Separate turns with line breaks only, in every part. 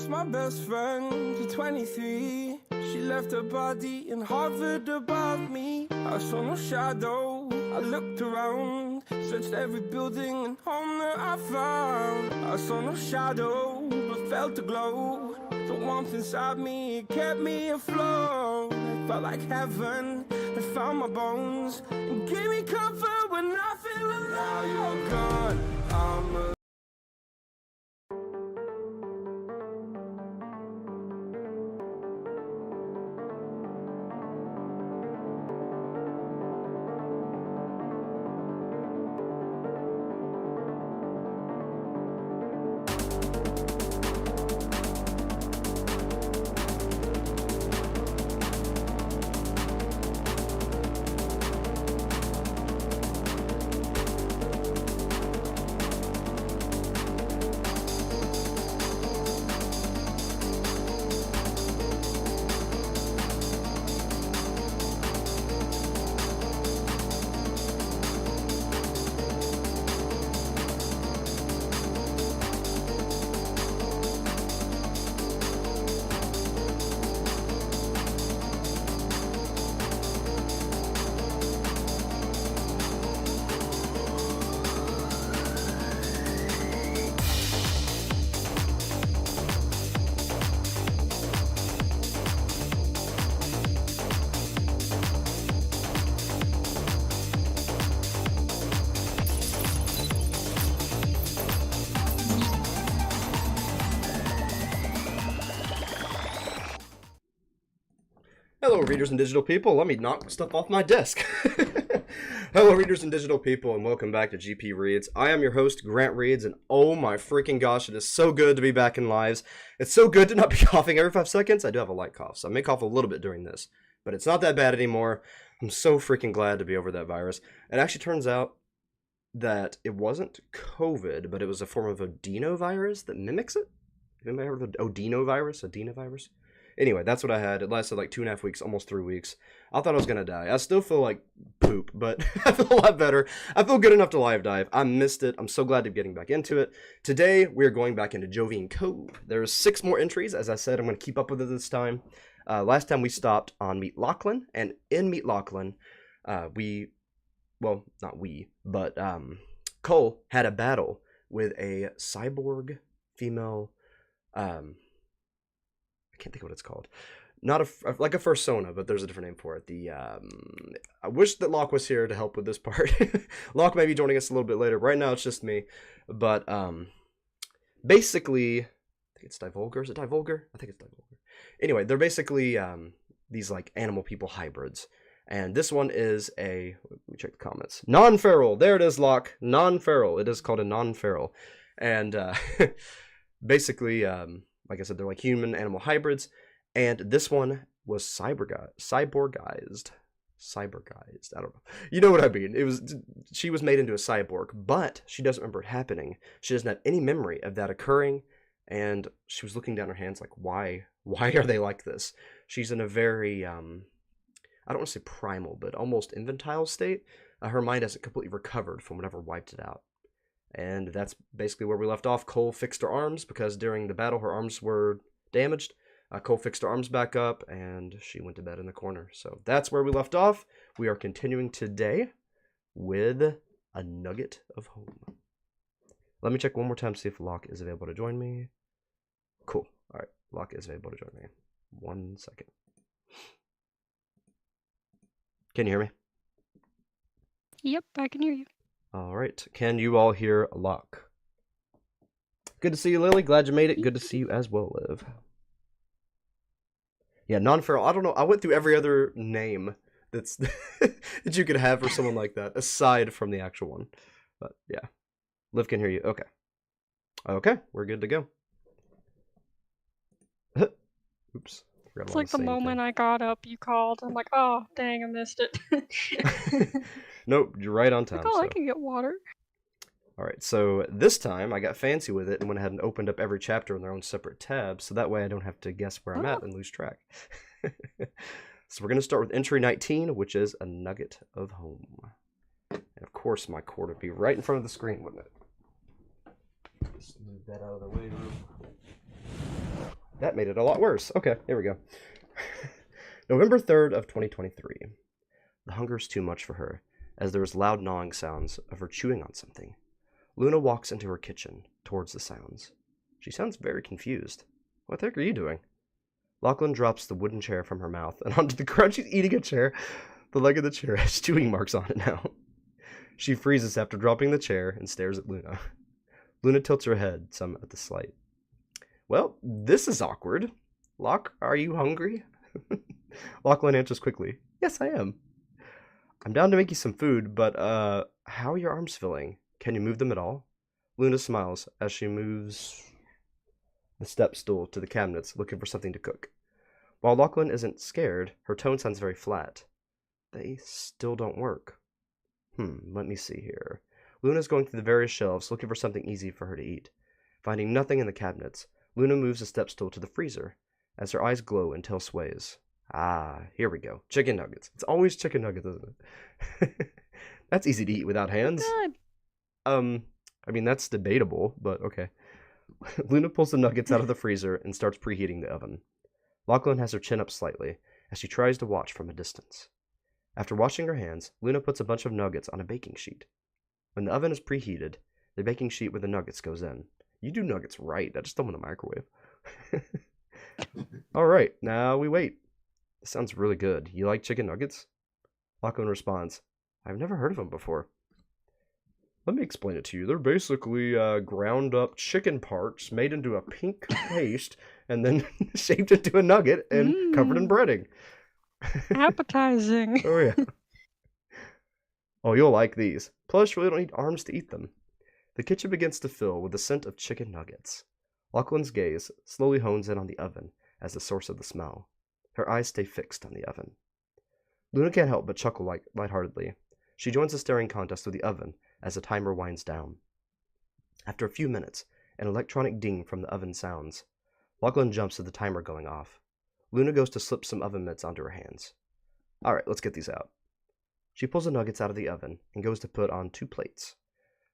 my best friend to 23. She left her body and hovered above me. I saw no shadow, I looked around, searched every building and home that I found. I saw no shadow, but felt a glow. The warmth inside me kept me afloat. It felt like heaven that found my bones and gave me comfort when I feel alone. Now you're gone, I'm alone.
Hello, readers and digital people. Let me knock stuff off my desk. Hello, readers and digital people, and welcome back to GP Reads. I am your host, Grant Reads, and oh my freaking gosh, it is so good to be back in lives. It's so good to not be coughing every 5 seconds. I do have a light cough, so I may cough a little bit during this, but it's not that bad anymore. I'm so freaking glad to be over that virus. It actually turns out that it wasn't COVID, but it was a form of adenovirus that mimics it. Have anybody heard of adenovirus? Adenovirus? Anyway, that's what I had. It lasted like 2.5 weeks, almost 3 weeks. I thought I was going to die. I still feel like poop, but I feel a lot better. I feel good enough to live dive. I missed it. I'm so glad to be getting back into it. Today, we're going back into Jovian Cove. There's 6 more entries. As I said, I'm going to keep up with it this time. Last time we stopped on Meet Lachlan, and in Meet Lachlan, well, not we, but Cole had a battle with a cyborg female, I can't think of what it's called. Not like a fursona, but there's a different name for it. I wish that Locke was here to help with this part. Locke may be joining us a little bit later. Right now, it's just me. But basically, I think it's Divulgar. Is it Divulgar? I think it's Divulgar. Anyway, they're basically these like animal people hybrids. And this one is a, let me check the comments. Non-feral. There it is, Locke. Non-feral. It is called a non-feral. And basically, like I said, they're like human animal hybrids, and this one was cyborgized. I don't know. You know what I mean? She was made into a cyborg, but she doesn't remember it happening. She doesn't have any memory of that occurring, and she was looking down her hands like, why are they like this? She's in a very I don't want to say primal, but almost infantile state. Her mind hasn't completely recovered from whatever wiped it out. And that's basically where we left off. Cole fixed her arms because during the battle her arms were damaged. Cole fixed her arms back up and she went to bed in the corner. So that's where we left off. We are continuing today with a nugget of home. Let me check one more time to see if Locke is available to join me. Cool. All right. Locke is available to join me. 1 second. Can you hear me?
Yep, I can hear you.
All right. Can you all hear Locke? Good to see you, Lily. Glad you made it. Good to see you as well, Liv. Yeah, non-feral. I don't know. I went through every other name that's that you could have for someone like that, aside from the actual one. But yeah, Liv can hear you. Okay. Okay, we're good to go. Oops.
It's like the moment I got up, you called. I'm like, oh, dang, I missed it.
Nope, you're right on time.
Like, oh,
so.
I can get water.
Alright, so this time I got fancy with it and went ahead and opened up every chapter in their own separate tab, so that way I don't have to guess where I'm at and lose track. So we're going to start with entry 19, which is a nugget of home. And of course my cord would be right in front of the screen, wouldn't it? Just move that out of the way real quick. That made it a lot worse. Okay, here we go. November 3rd of 2023. The hunger's too much for her, as there was loud gnawing sounds of her chewing on something. Luna walks into her kitchen, towards the sounds. She sounds very confused. What the heck are you doing? Lachlan drops the wooden chair from her mouth and onto the ground. She's eating a chair. The leg of the chair has chewing marks on it now. She freezes after dropping the chair and stares at Luna. Luna tilts her head some at the slight. Well, this is awkward. Locke, are you hungry? Lachlan answers quickly. Yes, I am. I'm down to make you some food, but, how are your arms feeling? Can you move them at all? Luna smiles as she moves the step stool to the cabinets, looking for something to cook. While Lachlan isn't scared, her tone sounds very flat. They still don't work. Let me see here. Luna's going through the various shelves, looking for something easy for her to eat. Finding nothing in the cabinets, Luna moves the step stool to the freezer, as her eyes glow and tail sways. Ah, here we go. Chicken nuggets. It's always chicken nuggets, isn't it? That's easy to eat without hands.
Good.
I mean, that's debatable, but okay. Luna pulls the nuggets out of the freezer and starts preheating the oven. Lachlan has her chin up slightly as she tries to watch from a distance. After washing her hands, Luna puts a bunch of nuggets on a baking sheet. When the oven is preheated, the baking sheet with the nuggets goes in. You do nuggets right. I just throw them in the microwave. Alright, now we wait. This sounds really good. You like chicken nuggets? Lachlan responds, I've never heard of them before. Let me explain it to you. They're basically ground up chicken parts made into a pink paste and then shaped into a nugget and covered in breading.
Appetizing.
Oh, yeah. Oh, you'll like these. Plus, you really don't need arms to eat them. The kitchen begins to fill with the scent of chicken nuggets. Lachlan's gaze slowly hones in on the oven as the source of the smell. Her eyes stay fixed on the oven. Luna can't help but chuckle lightheartedly. She joins the staring contest with the oven as the timer winds down. After a few minutes, an electronic ding from the oven sounds. Lachlan jumps to the timer going off. Luna goes to slip some oven mitts onto her hands. Alright, let's get these out. She pulls the nuggets out of the oven and goes to put on 2 plates.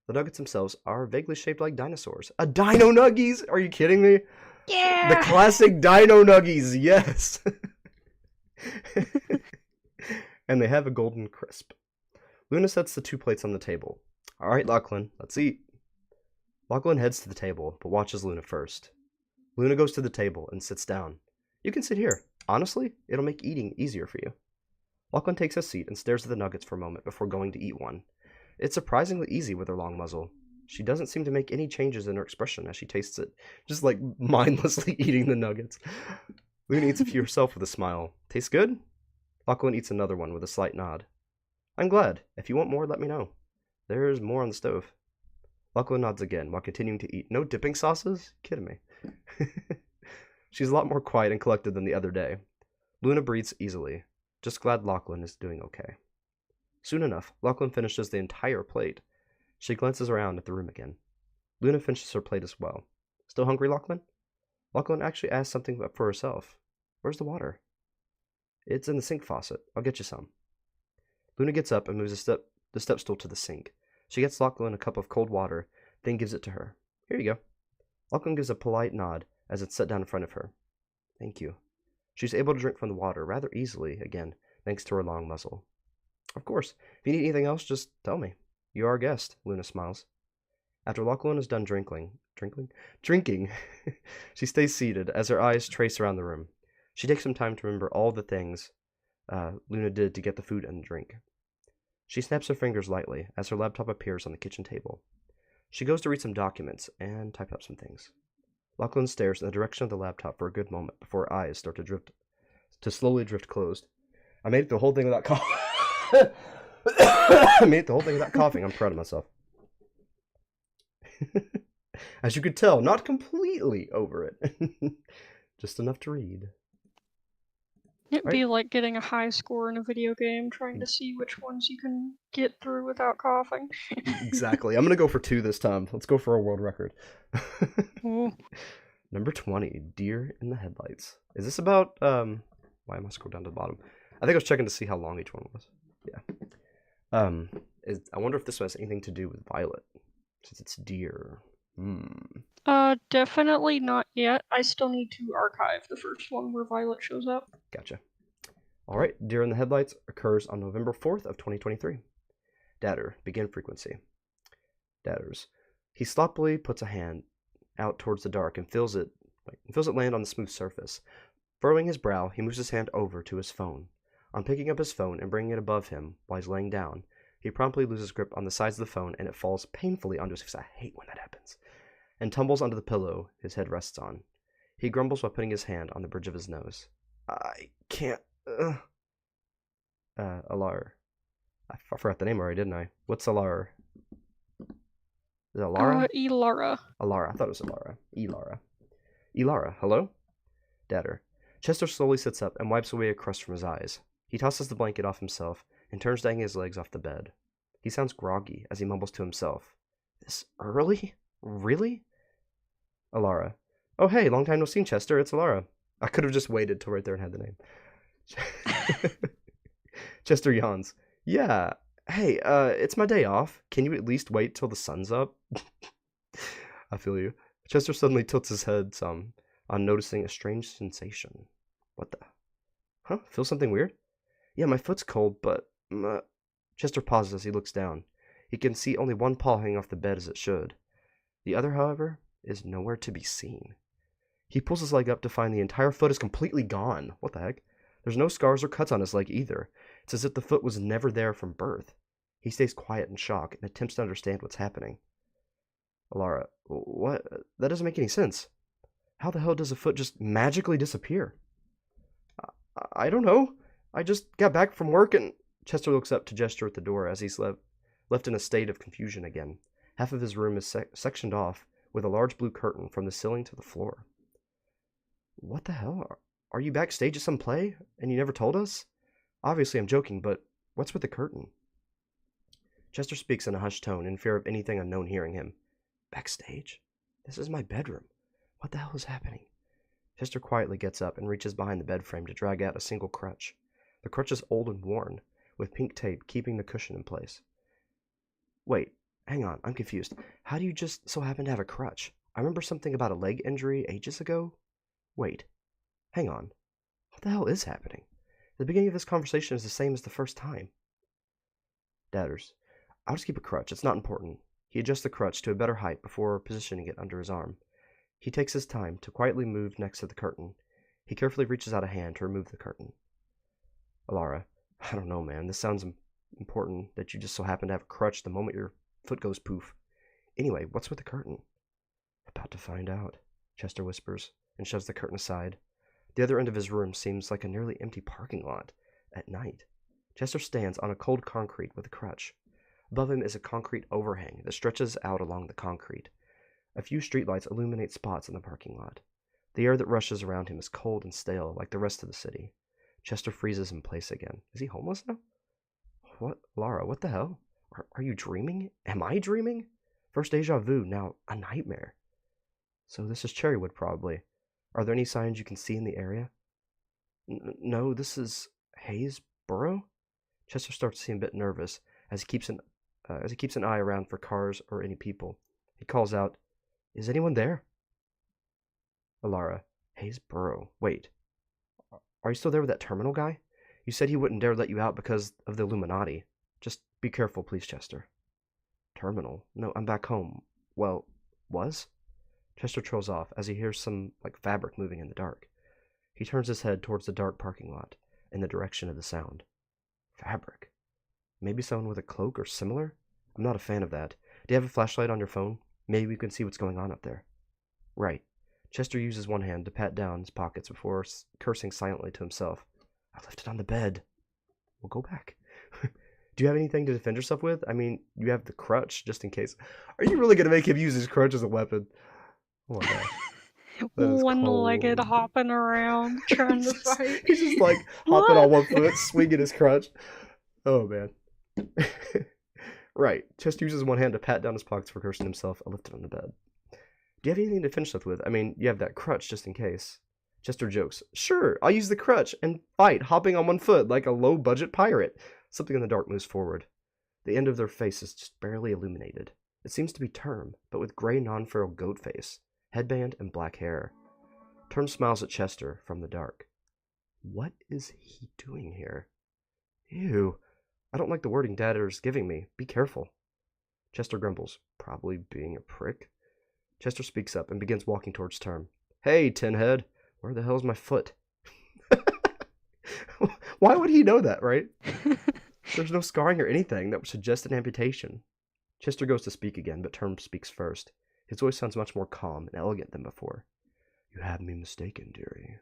The nuggets themselves are vaguely shaped like dinosaurs. A Dino Nuggies? Are you kidding me?
Yeah!
The classic Dino Nuggies, yes! And they have a golden crisp. Luna sets the 2 plates on the table. Alright, Lachlan, let's eat. Lachlan heads to the table, but watches Luna first. Luna goes to the table and sits down. You can sit here. Honestly, it'll make eating easier for you. Lachlan takes a seat and stares at the nuggets for a moment before going to eat one. It's surprisingly easy with her long muzzle. She doesn't seem to make any changes in her expression as she tastes it, just like mindlessly eating the nuggets. Luna eats a few herself with a smile. Tastes good? Lachlan eats another one with a slight nod. I'm glad. If you want more, let me know. There's more on the stove. Lachlan nods again while continuing to eat. No dipping sauces? Kidding me. She's a lot more quiet and collected than the other day. Luna breathes easily, just glad Lachlan is doing okay. Soon enough, Lachlan finishes the entire plate. She glances around at the room again. Luna finishes her plate as well. Still hungry, Lachlan? Lachlan actually asks something for herself. Where's the water? It's in the sink faucet. I'll get you some. Luna gets up and moves the step stool to the sink. She gets Lachlan a cup of cold water, then gives it to her. Here you go. Lachlan gives a polite nod as it's set down in front of her. Thank you. She's able to drink from the water rather easily again, thanks to her long muzzle. Of course, if you need anything else, just tell me. You are a guest, Luna smiles. After Lachlan is done drinking, she stays seated as her eyes trace around the room. She takes some time to remember all the things Luna did to get the food and the drink. She snaps her fingers lightly as her laptop appears on the kitchen table. She goes to read some documents and type up some things. Lachlan stares in the direction of the laptop for a good moment before her eyes start to slowly drift closed. I made it the whole thing without coughing. I made it the whole thing without coughing. I'm proud of myself. As you could tell, not completely over it. Just enough to read.
It'd be like getting a high score in a video game, trying to see which ones you can get through without coughing.
Exactly. I'm going to go for 2 this time. Let's go for a world record.
Ooh.
Number 20, Deer in the Headlights. Is this about, why am I scrolling down to the bottom? I think I was checking to see how long each one was. Yeah. I wonder if this has anything to do with Violet, since it's deer.
Definitely not yet. I still need to archive the first one where Violet shows up.
Gotcha. All right, Deer in the Headlights occurs on November 4th of 2023. Datter, begin frequency. Datters. He sloppily puts a hand out towards the dark and feels it land on the smooth surface. Furrowing his brow, he moves his hand over to his phone. On picking up his phone and bringing it above him while he's laying down, he promptly loses grip on the sides of the phone and it falls painfully onto his face. I hate when that happens. And tumbles onto the pillow his head rests on. He grumbles while putting his hand on the bridge of his nose. I can't. Alar. I forgot the name already, didn't I? What's Alar? Is it Alara?
Elara.
Alara. I thought it was Alara. Elara. Elara, hello? Datter. Chester slowly sits up and wipes away a crust from his eyes. He tosses the blanket off himself and turns to hang his legs off the bed. He sounds groggy as he mumbles to himself. This early? Really? Alara. Oh hey, long time no seen, Chester. It's Alara. I could have just waited till right there and had the name. Chester yawns. Yeah. Hey, it's my day off. Can you at least wait till the sun's up? I feel you. Chester suddenly tilts his head some on noticing a strange sensation. What the? Huh? Feel something weird? Yeah, my foot's cold, but... Chester pauses as he looks down. He can see only one paw hanging off the bed as it should. The other, however, is nowhere to be seen. He pulls his leg up to find the entire foot is completely gone. What the heck? There's no scars or cuts on his leg either. It's as if the foot was never there from birth. He stays quiet in shock and attempts to understand what's happening. Alara, what? That doesn't make any sense. How the hell does a foot just magically disappear? I don't know. I just got back from work and... Chester looks up to gesture at the door as he's left in a state of confusion again. Half of his room is sectioned off with a large blue curtain from the ceiling to the floor. What the hell? Are you backstage at some play and you never told us? Obviously I'm joking, but what's with the curtain? Chester speaks in a hushed tone in fear of anything unknown hearing him. Backstage? This is my bedroom. What the hell is happening? Chester quietly gets up and reaches behind the bed frame to drag out a single crutch. The crutch is old and worn, with pink tape keeping the cushion in place. Wait, hang on, I'm confused. How do you just so happen to have a crutch? I remember something about a leg injury ages ago. Wait, hang on. What the hell is happening? The beginning of this conversation is the same as the first time. Datters. I'll just keep a crutch, it's not important. He adjusts the crutch to a better height before positioning it under his arm. He takes his time to quietly move next to the curtain. He carefully reaches out a hand to remove the curtain. Alara, I don't know, man. This sounds important that you just so happen to have a crutch the moment your foot goes poof. Anyway, what's with the curtain? About to find out, Chester whispers and shoves the curtain aside. The other end of his room seems like a nearly empty parking lot at night. Chester stands on a cold concrete with a crutch. Above him is a concrete overhang that stretches out along the concrete. A few streetlights illuminate spots in the parking lot. The air that rushes around him is cold and stale like the rest of the city. Chester freezes in place again. Is he homeless now? What? Lara, what the hell? Are you dreaming? Am I dreaming? First deja vu, now a nightmare. So this is Cherrywood, probably. Are there any signs you can see in the area? No, this is Hayesboro? Chester starts to seem a bit nervous as he keeps an eye around for cars or any people. He calls out, Is anyone there? Alara, Hayesboro. Wait. Are you still there with that terminal guy? You said he wouldn't dare let you out because of the Illuminati. Just be careful, please, Chester. Terminal? No, I'm back home. Well, was? Chester trails off as he hears some, fabric moving in the dark. He turns his head towards the dark parking lot, in the direction of the sound. Fabric? Maybe someone with a cloak or similar? I'm not a fan of that. Do you have a flashlight on your phone? Maybe we can see what's going on up there. Right. Chester uses one hand to pat down his pockets before cursing silently to himself. I left it on the bed. We'll go back. Do you have anything to defend yourself with? I mean, you have the crutch, just in case. Are you really going to make him use his crutch as a weapon? Oh my gosh.
One-legged hopping around, trying to fight.
He's just hopping on one foot, swinging his crutch. Oh man. Right. Chester uses one hand to pat down his pockets for cursing himself. I left it on the bed. Do you have anything to finish stuff with? I mean, you have that crutch just in case. Chester jokes. Sure, I'll use the crutch and fight, hopping on one foot like a low-budget pirate. Something in the dark moves forward. The end of their face is just barely illuminated. It seems to be Term, but with gray non-feral goat face, headband, and black hair. Term smiles at Chester from the dark. What is he doing here? Ew. I don't like the wording Dadder's giving me. Be careful. Chester grumbles, probably being a prick. Chester speaks up and begins walking towards Term. Hey, Tinhead, where the hell's my foot? Why would he know that, right? There's no scarring or anything that would suggest an amputation. Chester goes to speak again, but Term speaks first. His voice sounds much more calm and elegant than before. You have me mistaken, dearie.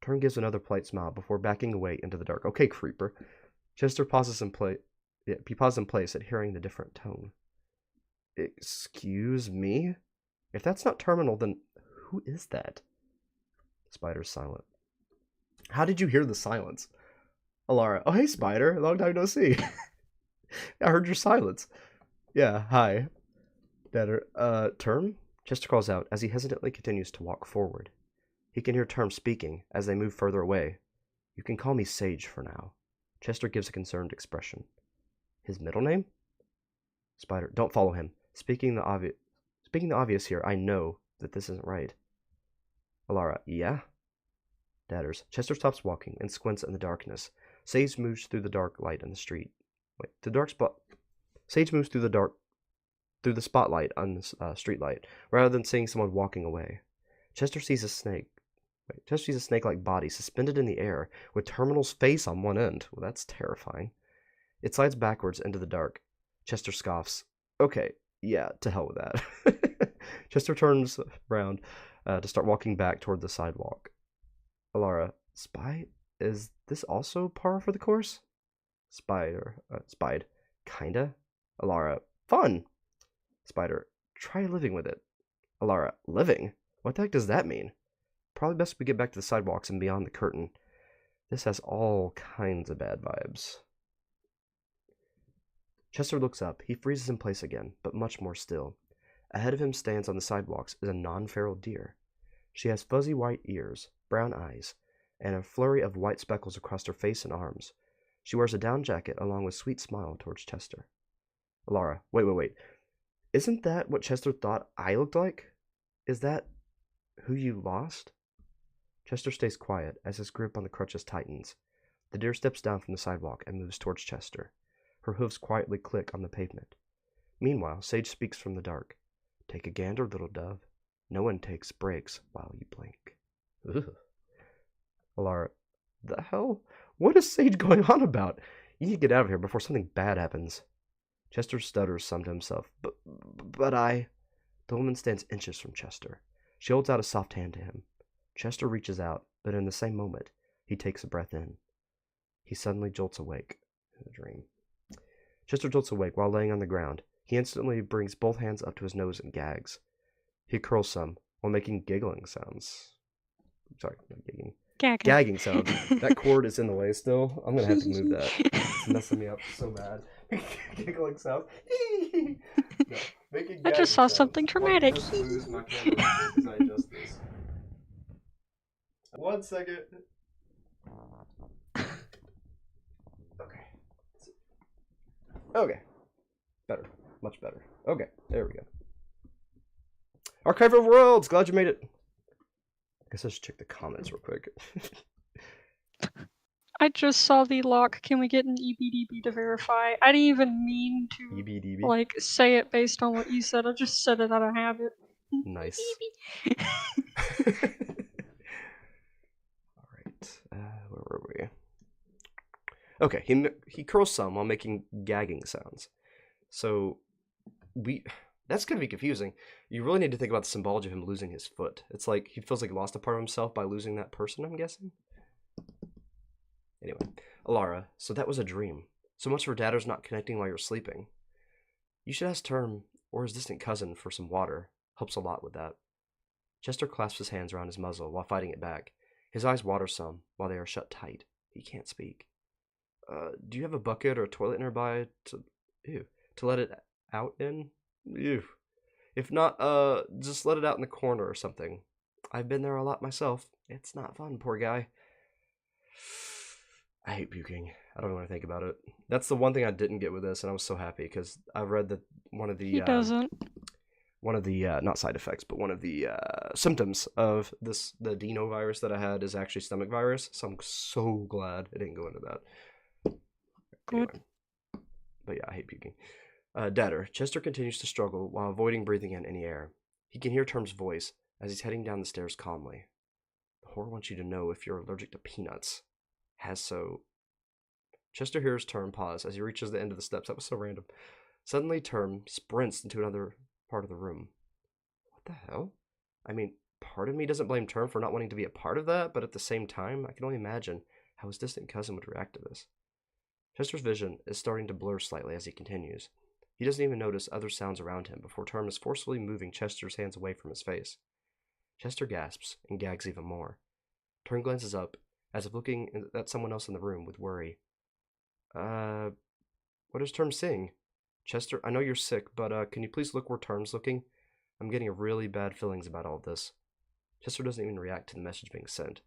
Term gives another polite smile before backing away into the dark. Okay, creeper. Chester pauses in place. Yeah, he pauses in place at hearing the different tone. Excuse me? If that's not Terminal, then who is that? Spider's silent. How did you hear the silence? Alara. Oh, hey, Spider. Long time no see. I heard your silence. Yeah, hi. Better. Term? Chester calls out as he hesitantly continues to walk forward. He can hear Term speaking as they move further away. You can call me Sage for now. Chester gives a concerned expression. His middle name? Spider. Don't follow him. Speaking the obvious here, I know that this isn't right. Alara. Yeah? Dadders. Chester stops walking and squints in the darkness. Sage moves through the dark light in the street. Wait, the dark spot. Sage moves through the spotlight on the street light, rather than seeing someone walking away. Chester sees a snake. Chester sees a snake-like body suspended in the air, with Terminal's face on one end. Well, that's terrifying. It slides backwards into the dark. Chester scoffs. Okay, yeah, to hell with that. Chester turns around to start walking back toward the sidewalk. Alara, Spy? Is this also par for the course? Spider. Spide. Kinda. Alara, fun! Spider, try living with it. Alara, living? What the heck does that mean? Probably best we get back to the sidewalks and beyond the curtain. This has all kinds of bad vibes. Chester looks up. He freezes in place again, but much more still. Ahead of him stands on the sidewalks is a non-feral deer. She has fuzzy white ears, brown eyes, and a flurry of white speckles across her face and arms. She wears a down jacket along with a sweet smile towards Chester. Alara, wait. Isn't that what Chester thought I looked like? Is that who you lost? Chester stays quiet as his grip on the crutches tightens. The deer steps down from the sidewalk and moves towards Chester. Her hooves quietly click on the pavement. Meanwhile, Sage speaks from the dark. Take a gander, little dove. No one takes breaks while you blink. Ugh. Alara, the hell? What is Sage going on about? You need to get out of here before something bad happens. Chester stutters some to himself. But I... The woman stands inches from Chester. She holds out a soft hand to him. Chester reaches out, but in the same moment, he takes a breath in. He suddenly jolts awake. In a dream. Chester jolts awake while laying on the ground. He instantly brings both hands up to his nose and gags. He curls some while making giggling sounds. Sorry, not giggling. Gagging sounds. That cord is in the way still. I'm gonna have to move that. It's messing me up so bad. Giggling sounds. No, making
I just saw something traumatic.
Just lose my camera as I adjust this. 1 second. Okay. Better. Much better. Okay, there we go. Archive of Worlds! Glad you made it. I guess I should check the comments real quick.
I just saw the lock. Can we get an EBDB to verify? I didn't even mean to
EBDB?
say it based on what you said. I just said it out of habit.
Nice. Alright, where were we? Okay, he curls some while making gagging sounds. So, that's going to be confusing. You really need to think about the symbology of him losing his foot. It's like he feels like he lost a part of himself by losing that person, I'm guessing? Anyway, Alara, so that was a dream. So much for Dadder's not connecting while you're sleeping. You should ask Term or his distant cousin for some water. Helps a lot with that. Chester clasps his hands around his muzzle while fighting it back. His eyes water some while they are shut tight. He can't speak. Do you have a bucket or a toilet nearby to let it out in? Ew. If not, just let it out in the corner or something. I've been there a lot myself. It's not fun, poor guy. I hate puking. I don't want to think about it. That's the one thing I didn't get with this, and I was so happy because I read that one of the
He doesn't.
not side effects, but one of the symptoms of the Dino virus that I had is actually stomach virus. So I'm so glad I didn't go into that.
Good.
Anyway. But yeah, I hate puking. Deader. Chester continues to struggle while avoiding breathing in any air. He can hear Term's voice as he's heading down the stairs calmly. The whore wants you to know if you're allergic to peanuts. Has so. Chester hears Term pause as he reaches the end of the steps. That was so random. Suddenly, Term sprints into another part of the room. What the hell? I mean, part of me doesn't blame Term for not wanting to be a part of that, but at the same time, I can only imagine how his distant cousin would react to this. Chester's vision is starting to blur slightly as he continues. He doesn't even notice other sounds around him before Term is forcefully moving Chester's hands away from his face. Chester gasps and gags even more. Term glances up, as if looking at someone else in the room with worry. What is Term seeing? Chester, I know you're sick, but can you please look where Term's looking? I'm getting really bad feelings about all of this. Chester doesn't even react to the message being sent.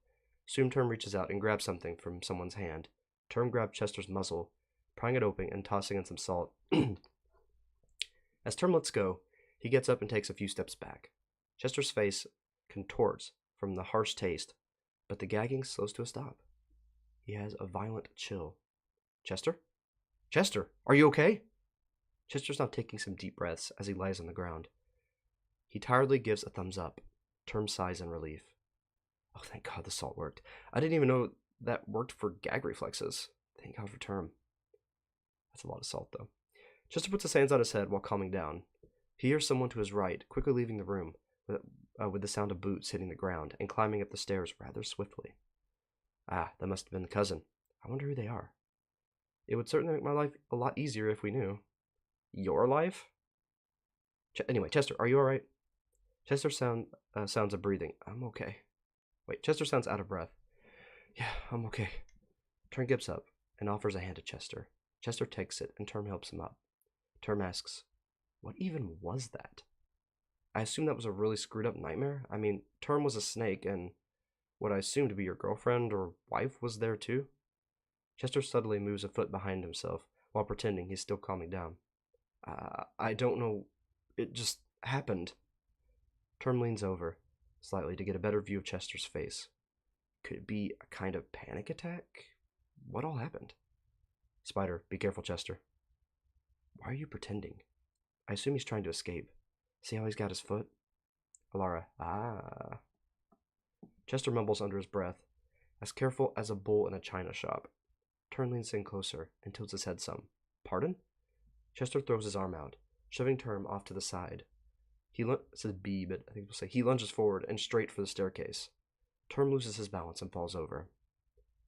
Soon Term reaches out and grabs something from someone's hand. Term grabs Chester's muzzle, prying it open and tossing in some salt. As Term lets go, he gets up and takes a few steps back. Chester's face contorts from the harsh taste, but the gagging slows to a stop. He has a violent chill. Chester? Chester, are you okay? Chester's now taking some deep breaths as he lies on the ground. He tiredly gives a thumbs up. Term sighs in relief. Oh, thank God the salt worked. I didn't even know that worked for gag reflexes. Thank God for Term. That's a lot of salt, though. Chester puts his hands on his head while calming down. He hears someone to his right, quickly leaving the room, with the sound of boots hitting the ground and climbing up the stairs rather swiftly. Ah, that must have been the cousin. I wonder who they are. It would certainly make my life a lot easier if we knew. Your life? Anyway, Chester, are you alright? Chester sounds of breathing. I'm okay. Wait, Chester sounds out of breath. Yeah, I'm okay. Term gets up and offers a hand to Chester. Chester takes it and Term helps him up. Term asks, what even was that? I assume that was a really screwed up nightmare. I mean, Term was a snake and what I assume to be your girlfriend or wife was there too. Chester suddenly moves a foot behind himself while pretending he's still calming down. I don't know. It just happened. Term leans over slightly to get a better view of Chester's face. Could it be a kind of panic attack? What all happened? Spider, be careful, Chester. Why are you pretending? I assume he's trying to escape. See how he's got his foot? Alara, Chester mumbles under his breath, as careful as a bull in a china shop. Term leans in closer and tilts his head some. Pardon? Chester throws his arm out, shoving Term off to the side. It says B, but I think we'll say he lunges forward and straight for the staircase. Term loses his balance and falls over.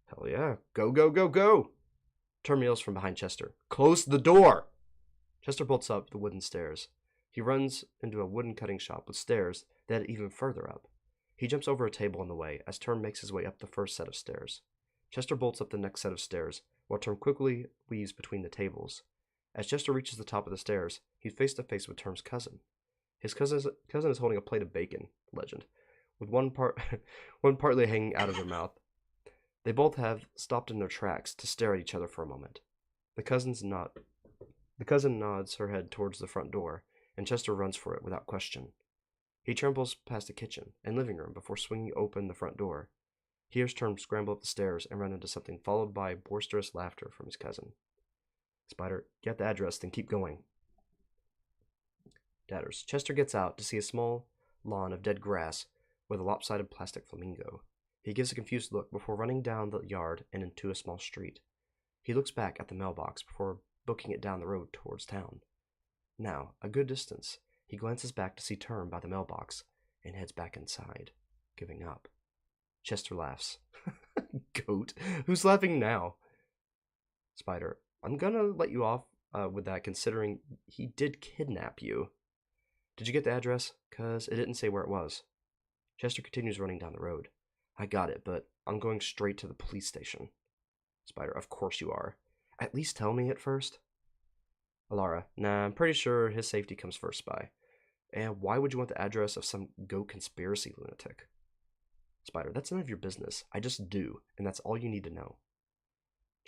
Hell yeah. Go, go, go, go! Term yells from behind Chester. Close the door! Chester bolts up the wooden stairs. He runs into a wooden cutting shop with stairs that head even further up. He jumps over a table in the way as Term makes his way up the first set of stairs. Chester bolts up the next set of stairs, while Term quickly weaves between the tables. As Chester reaches the top of the stairs, he's face to face with Term's cousin. His cousin is holding a plate of bacon, legend, with one partly hanging out of their mouth. They both have stopped in their tracks to stare at each other for a moment. The cousin nods her head towards the front door, and Chester runs for it without question. He tramples past the kitchen and living room before swinging open the front door. He hears Term scramble up the stairs and run into something, followed by boisterous laughter from his cousin. Spider, get the address, then keep going. Dadders. Chester gets out to see a small lawn of dead grass with a lopsided plastic flamingo. He gives a confused look before running down the yard and into a small street. He looks back at the mailbox before booking it down the road towards town. Now, a good distance, he glances back to see Term by the mailbox and heads back inside, giving up. Chester laughs. Goat? Who's laughing now? Spider, I'm gonna let you off with that considering he did kidnap you. Did you get the address? 'Cause it didn't say where it was. Chester continues running down the road. I got it, but I'm going straight to the police station. Spider, of course you are. At least tell me at first. Alara, nah, I'm pretty sure his safety comes first, Spy. And why would you want the address of some goat conspiracy lunatic? Spider, that's none of your business. I just do, and that's all you need to know.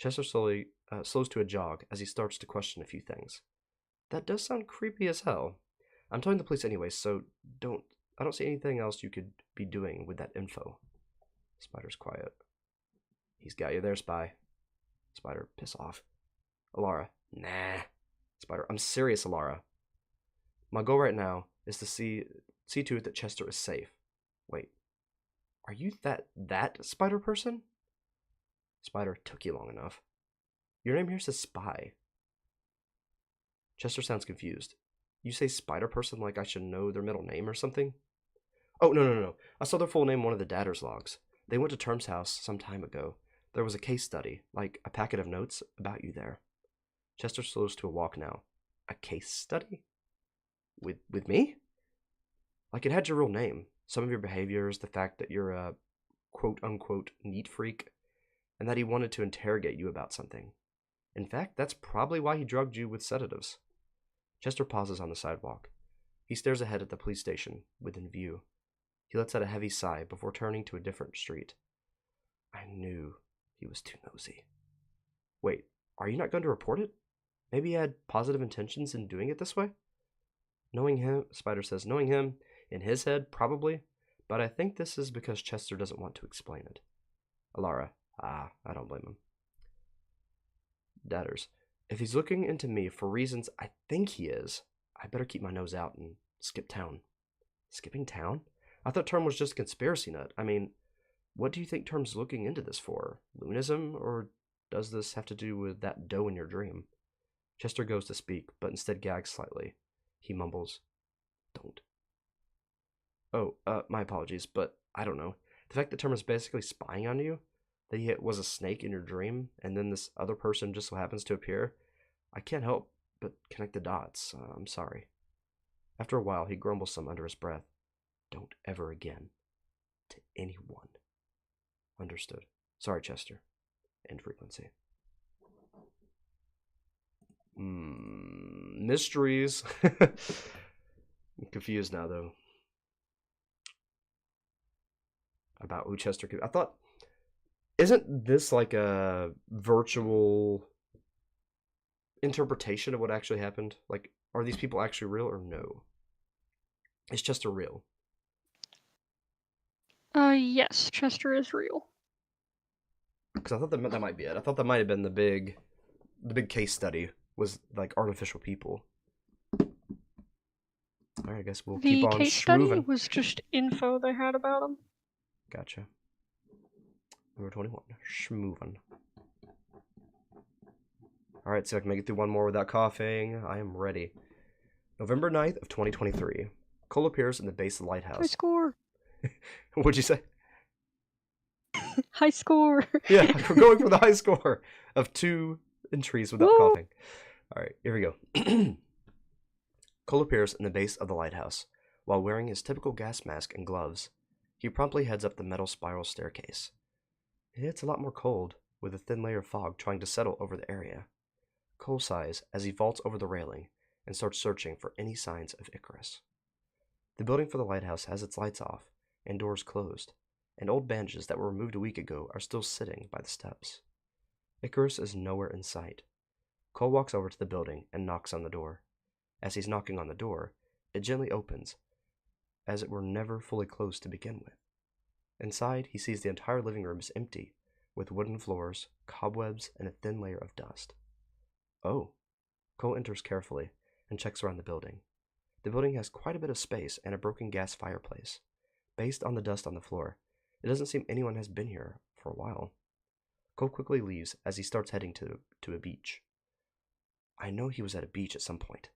Chester slowly slows to a jog as he starts to question a few things. That does sound creepy as hell. I'm telling the police anyway, so I don't see anything else you could be doing with that info. Spider's quiet. He's got you there, Spy. Spider, piss off. Alara, nah. Spider, I'm serious, Alara. My goal right now is to see to it that Chester is safe. Wait, are you that spider person? Spider, took you long enough. Your name here says Spy. Chester sounds confused. You say spider person like I should know their middle name or something? Oh, no. I saw their full name in one of the Dadder's logs. They went to Term's house some time ago. There was a case study, like a packet of notes about you there. Chester slows to a walk now. A case study? With me? Like it had your real name, some of your behaviors, the fact that you're a quote-unquote neat freak, and that he wanted to interrogate you about something. In fact, that's probably why he drugged you with sedatives. Chester pauses on the sidewalk. He stares ahead at the police station, within view. He lets out a heavy sigh before turning to a different street. I knew he was too nosy. Wait, are you not going to report it? Maybe he had positive intentions in doing it this way? Knowing him, Spider says, knowing him, in his head, probably, but I think this is because Chester doesn't want to explain it. Alara, I don't blame him. Dadders, if he's looking into me for reasons I think he is, I better keep my nose out and skip town. Skipping town? I thought Term was just a conspiracy nut. I mean, what do you think Term's looking into this for? Lunatism? Or does this have to do with that doe in your dream? Chester goes to speak, but instead gags slightly. He mumbles, don't. Oh, my apologies, but I don't know. The fact that Term is basically spying on you, that he was a snake in your dream, and then this other person just so happens to appear, I can't help but connect the dots. I'm sorry. After a while, he grumbles some under his breath. Don't ever again. To anyone. Understood. Sorry, Chester. End frequency. Mysteries. I'm confused now, though. About who Chester could... I thought... Isn't this like a virtual interpretation of what actually happened? Like, are these people actually real or no? Is Chester real?
Yes, Chester is real.
Because I thought that might be it. I thought that might have been the big case study was like artificial people. Alright, I guess we'll keep on
The case study
schmoovin'.
was just info they had about him.
Gotcha. Number 21. Schmoovin'. Alright, see if I can make it through one more without coughing. I am ready. November 9th of 2023. Cole appears in the base of the lighthouse.
High score!
What'd you say?
High score!
Yeah, we're going for the high score of 2 entries without coughing. Alright, here we go. Cole appears in the base of the lighthouse. While wearing his typical gas mask and gloves, he promptly heads up the metal spiral staircase. It's a lot more cold, with a thin layer of fog trying to settle over the area. Cole sighs as he vaults over the railing and starts searching for any signs of Icarus. The building for the lighthouse has its lights off and doors closed, and old bandages that were removed a week ago are still sitting by the steps. Icarus is nowhere in sight. Cole walks over to the building and knocks on the door. As he's knocking on the door, it gently opens, as it were never fully closed to begin with. Inside, he sees the entire living room is empty, with wooden floors, cobwebs, and a thin layer of dust. Oh. Cole enters carefully and checks around the building. The building has quite a bit of space and a broken gas fireplace. Based on the dust on the floor, it doesn't seem anyone has been here for a while. Cole quickly leaves as he starts heading to a beach. I know he was at a beach at some point.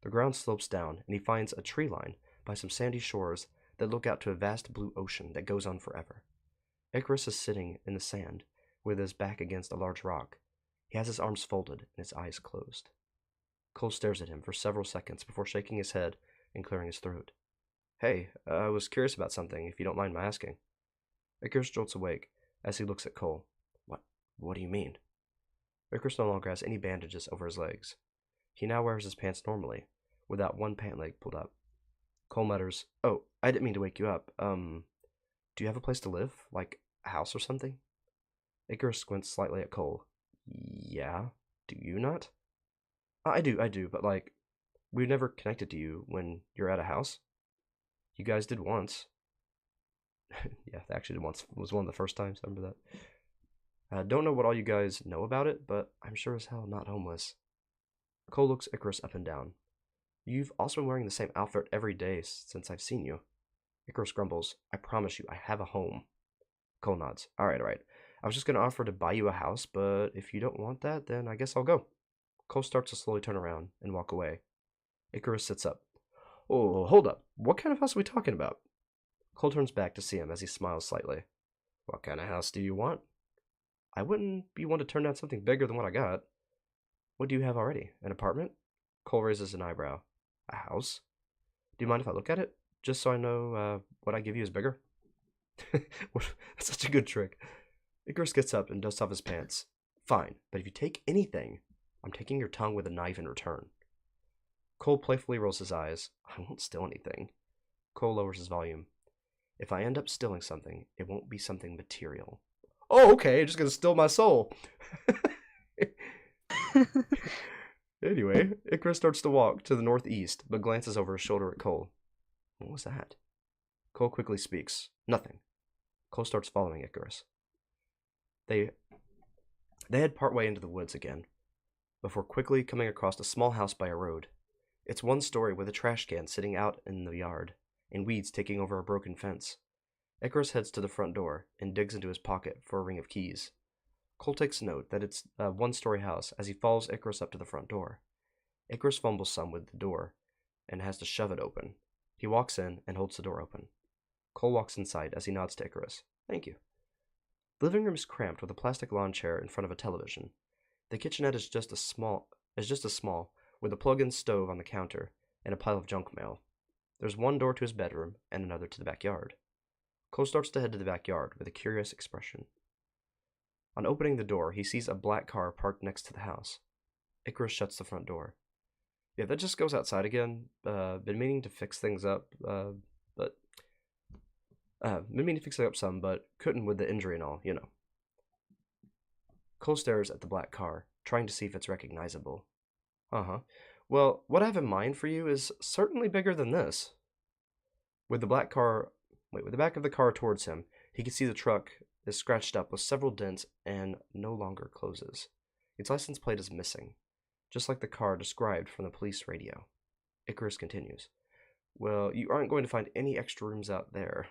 The ground slopes down, and he finds a tree line by some sandy shores that look out to a vast blue ocean that goes on forever. Icarus is sitting in the sand, with his back against a large rock. He has his arms folded and his eyes closed. Cole stares at him for several seconds before shaking his head and clearing his throat. Hey, I was curious about something, if you don't mind my asking. Icarus jolts awake as he looks at Cole. What do you mean? Icarus no longer has any bandages over his legs. He now wears his pants normally, without one pant leg pulled up. Cole mutters, Oh, I didn't mean to wake you up. Do you have a place to live? Like a house or something? Icarus squints slightly at Cole Yeah? Do you not? I do, but like, we've never connected to you when you're at a house. You guys did once. Yeah, they actually did once. It was one of the first times. I remember that. Don't know what all you guys know about it, but I'm sure as hell not homeless. Cole looks Icarus up and down. You've also been wearing the same outfit every day since I've seen you. Icarus grumbles. I promise you, I have a home. Cole nods. Alright. I was just gonna offer to buy you a house, but if you don't want that, then I guess I'll go. Cole starts to slowly turn around and walk away. Icarus sits up. Oh, hold up. What kind of house are we talking about? Cole turns back to see him as he smiles slightly. What kind of house do you want? I wouldn't be one to turn down something bigger than what I got. What do you have already? An apartment? Cole raises an eyebrow. A house? Do you mind if I look at it? Just so I know what I give you is bigger? That's such a good trick. Icarus gets up and dusts off his pants. Fine, but if you take anything, I'm taking your tongue with a knife in return. Cole playfully rolls his eyes. I won't steal anything. Cole lowers his volume. If I end up stealing something, it won't be something material. Oh, okay, just gonna steal my soul. Anyway, Icarus starts to walk to the northeast, but glances over his shoulder at Cole. What was that? Cole quickly speaks. Nothing. Cole starts following Icarus. They head partway into the woods again, before quickly coming across a small house by a road. It's one story with a trash can sitting out in the yard, and weeds taking over a broken fence. Icarus heads to the front door and digs into his pocket for a ring of keys. Cole takes note that it's a one-story house as he follows Icarus up to the front door. Icarus fumbles some with the door and has to shove it open. He walks in and holds the door open. Cole walks inside as he nods to Icarus. Thank you. The living room is cramped with a plastic lawn chair in front of a television. The kitchenette is just as small, with a plug-in stove on the counter and a pile of junk mail. There's one door to his bedroom and another to the backyard. Cole starts to head to the backyard with a curious expression. On opening the door, he sees a black car parked next to the house. Icarus shuts the front door. Yeah, that just goes outside again. Been meaning to fix things up, but some, but couldn't with the injury and all, you know. Cole stares at the black car, trying to see if it's recognizable. Uh-huh. Well, what I have in mind for you is certainly bigger than this. With the back of the car towards him, he can see the truck is scratched up with several dents and no longer closes. Its license plate is missing, just like the car described from the police radio. Icarus continues. Well, you aren't going to find any extra rooms out there.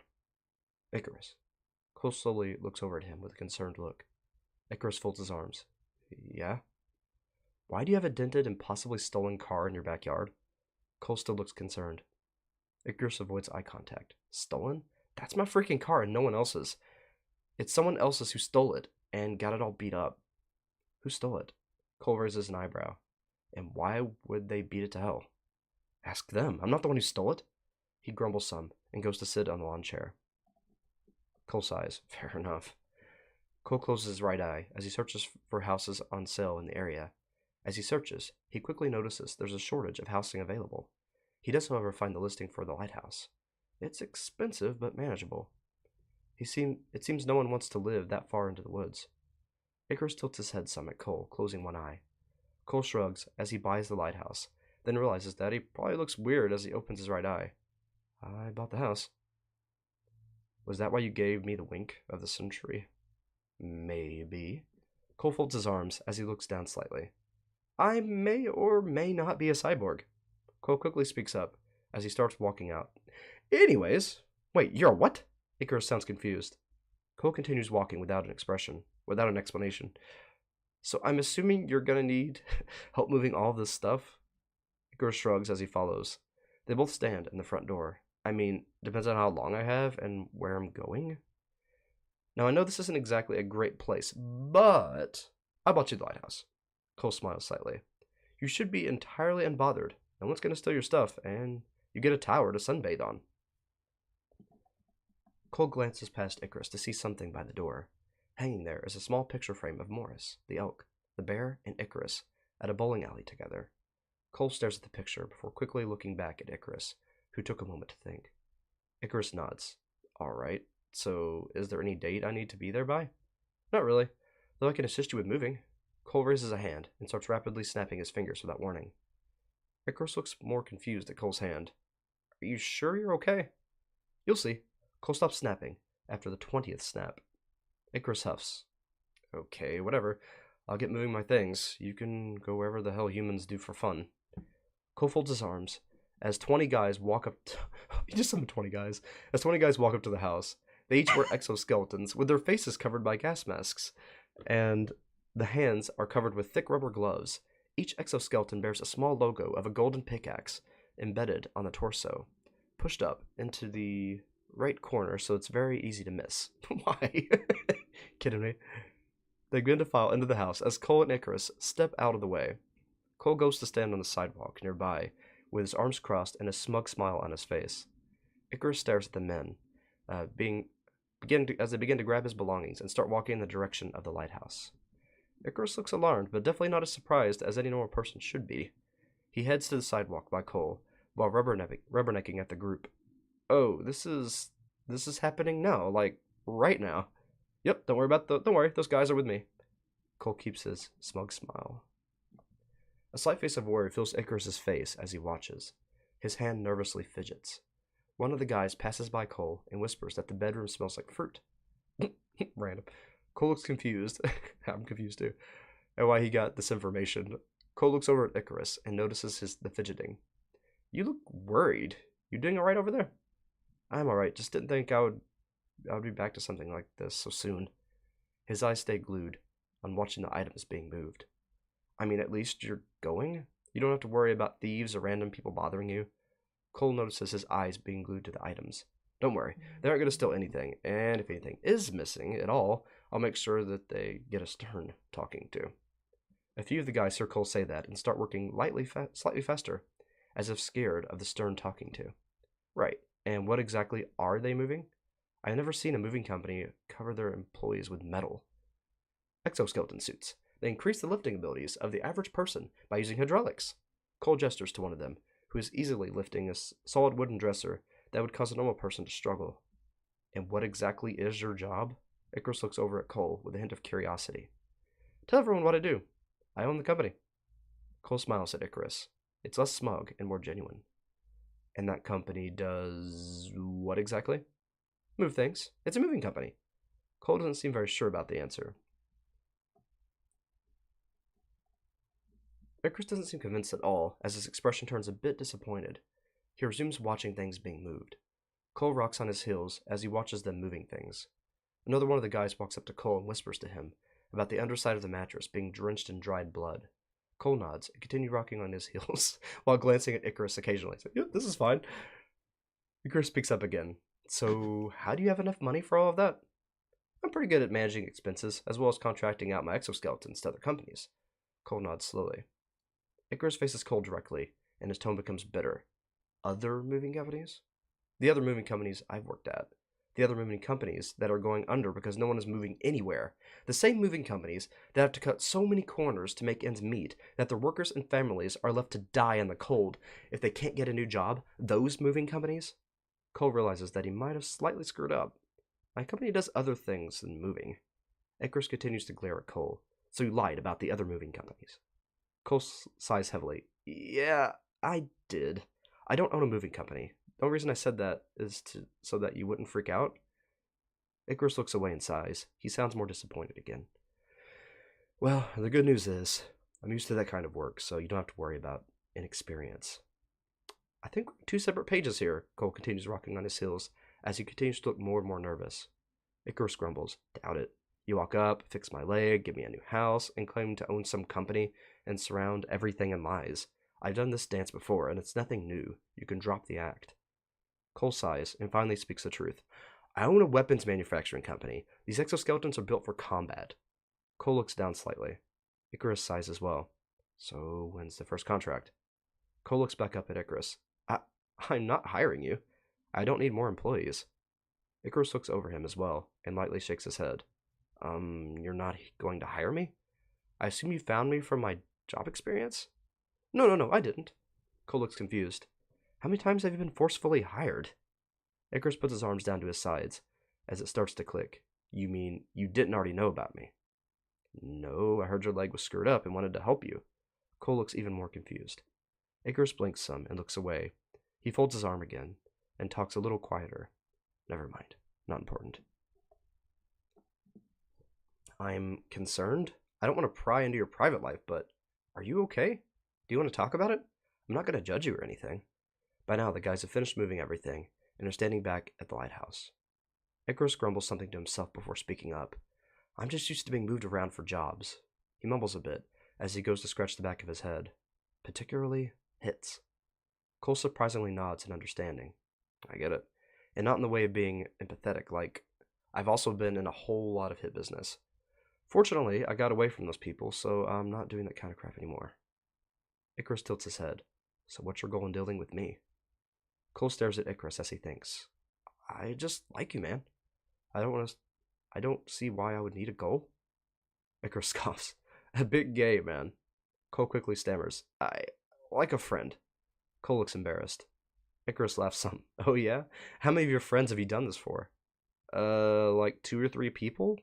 Icarus. Cole slowly looks over at him with a concerned look. Icarus folds his arms. Yeah? Why do you have a dented and possibly stolen car in your backyard? Cole still looks concerned. Icarus avoids eye contact. Stolen? That's my freaking car and no one else's. It's someone else's who stole it and got it all beat up. Who stole it? Cole raises an eyebrow. And why would they beat it to hell? Ask them. I'm not the one who stole it. He grumbles some and goes to sit on the lawn chair. Cole sighs. Fair enough. Cole closes his right eye as he searches for houses on sale in the area. As he searches, he quickly notices there's a shortage of housing available. He does, however, find the listing for the lighthouse. It's expensive, but manageable. It seems no one wants to live that far into the woods. Icarus tilts his head some at Cole, closing one eye. Cole shrugs as he buys the lighthouse, then realizes that he probably looks weird as he opens his right eye. I bought the house. Was that why you gave me the wink of the century? Maybe. Cole folds his arms as he looks down slightly. I may or may not be a cyborg. Cole quickly speaks up as he starts walking out. Anyways, wait, you're a what? Icarus sounds confused. Cole continues walking without an explanation. So I'm assuming you're gonna need help moving all this stuff? Icarus shrugs as he follows. They both stand in the front door. I mean, depends on how long I have and where I'm going. Now I know this isn't exactly a great place, but I bought you the lighthouse. Cole smiles slightly. You should be entirely unbothered. No one's gonna steal your stuff, and you get a tower to sunbathe on. Cole glances past Icarus to see something by the door. Hanging there is a small picture frame of Morris, the elk, the bear, and Icarus at a bowling alley together. Cole stares at the picture before quickly looking back at Icarus, who took a moment to think. Icarus nods. Alright, so is there any date I need to be there by? Not really, though I can assist you with moving. Cole raises a hand and starts rapidly snapping his fingers without warning. Icarus looks more confused at Cole's hand. Are you sure you're okay? You'll see. Cole stops snapping after the 20th snap. Icarus huffs. Okay, whatever. I'll get moving my things. You can go wherever the hell humans do for fun. Cole folds his arms as 20 guys walk up to... He just summoned 20 guys. As 20 guys walk up to the house, they each wear exoskeletons with their faces covered by gas masks. And the hands are covered with thick rubber gloves. Each exoskeleton bears a small logo of a golden pickaxe embedded on the torso, pushed up into the right corner so it's very easy to miss. Why? Kidding me? They begin to file into the house as Cole and Icarus step out of the way. Cole goes to stand on the sidewalk nearby with his arms crossed and a smug smile on his face. Icarus stares at the men, as they begin to grab his belongings and start walking in the direction of the lighthouse. Icarus looks alarmed, but definitely not as surprised as any normal person should be. He heads to the sidewalk by Cole, while rubbernecking at the group. Oh, this is happening now, like, right now. Yep, don't worry, those guys are with me. Cole keeps his smug smile. A slight face of worry fills Icarus's face as he watches. His hand nervously fidgets. One of the guys passes by Cole and whispers that the bedroom smells like fruit. Random. Cole looks confused. I'm confused too. And why he got this information. Cole looks over at Icarus and notices the fidgeting. You look worried. You doing alright over there? I'm alright, just didn't think I would be back to something like this so soon. His eyes stay glued on watching the items being moved. I mean, at least you're going? You don't have to worry about thieves or random people bothering you. Cole notices his eyes being glued to the items. Don't worry, they aren't going to steal anything, and if anything is missing at all, I'll make sure that they get a stern talking to. A few of the guys hear Cole say that and start working slightly faster, as if scared of the stern talking to. Right, and what exactly are they moving? I've never seen a moving company cover their employees with metal. Exoskeleton suits. They increase the lifting abilities of the average person by using hydraulics. Cole gestures to one of them, who is easily lifting a solid wooden dresser that would cause a normal person to struggle. And what exactly is your job? Icarus looks over at Cole with a hint of curiosity. Tell everyone what I do. I own the company. Cole smiles at Icarus. It's less smug and more genuine. And that company does what exactly? Move things. It's a moving company. Cole doesn't seem very sure about the answer. Icarus doesn't seem convinced at all, as his expression turns a bit disappointed. He resumes watching things being moved. Cole rocks on his heels as he watches them moving things. Another one of the guys walks up to Cole and whispers to him about the underside of the mattress being drenched in dried blood. Cole nods and continues rocking on his heels while glancing at Icarus occasionally. So, yep, this is fine. Icarus speaks up again. So, how do you have enough money for all of that? I'm pretty good at managing expenses, as well as contracting out my exoskeletons to other companies. Cole nods slowly. Icarus faces Cole directly, and his tone becomes bitter. Other moving companies? The other moving companies I've worked at. The other moving companies that are going under because no one is moving anywhere. The same moving companies that have to cut so many corners to make ends meet that their workers and families are left to die in the cold if they can't get a new job. Those moving companies? Cole realizes that he might have slightly screwed up. My company does other things than moving. Icarus continues to glare at Cole. So you lied about the other moving companies. Cole sighs heavily. Yeah, I did. I don't own a moving company. The only reason I said that is so that you wouldn't freak out. Icarus looks away and sighs. He sounds more disappointed again. Well, the good news is, I'm used to that kind of work, so you don't have to worry about inexperience. I think we're 2 separate pages here, Cole continues rocking on his heels, as he continues to look more and more nervous. Icarus grumbles. Doubt it. You walk up, fix my leg, give me a new house, and claim to own some company, and surround everything in lies. I've done this dance before, and it's nothing new. You can drop the act. Cole sighs, and finally speaks the truth. I own a weapons manufacturing company. These exoskeletons are built for combat. Cole looks down slightly. Icarus sighs as well. So, when's the first contract? Cole looks back up at Icarus. I'm not hiring you. I don't need more employees. Icarus looks over him as well, and lightly shakes his head. You're not going to hire me? I assume you found me from my job experience? No, I didn't. Cole looks confused. How many times have you been forcefully hired? Icarus puts his arms down to his sides, as it starts to click. You mean you didn't already know about me? No, I heard your leg was screwed up and wanted to help you. Cole looks even more confused. Icarus blinks some and looks away. He folds his arm again and talks a little quieter. Never mind. Not important. I'm concerned. I don't want to pry into your private life, but are you okay? Do you want to talk about it? I'm not going to judge you or anything. By now, the guys have finished moving everything and are standing back at the lighthouse. Icarus grumbles something to himself before speaking up. I'm just used to being moved around for jobs. He mumbles a bit as he goes to scratch the back of his head. Particularly, hits. Cole surprisingly nods in understanding. I get it. And not in the way of being empathetic, like, I've also been in a whole lot of hit business. Fortunately, I got away from those people, so I'm not doing that kind of crap anymore. Icarus tilts his head. So what's your goal in dealing with me? Cole stares at Icarus as he thinks. I just like you, man. I don't see why I would need a goal. Icarus scoffs. A bit gay, man. Cole quickly stammers. I like a friend. Cole looks embarrassed. Icarus laughs some. Oh yeah? How many of your friends have you done this for? Like 2 or 3 people?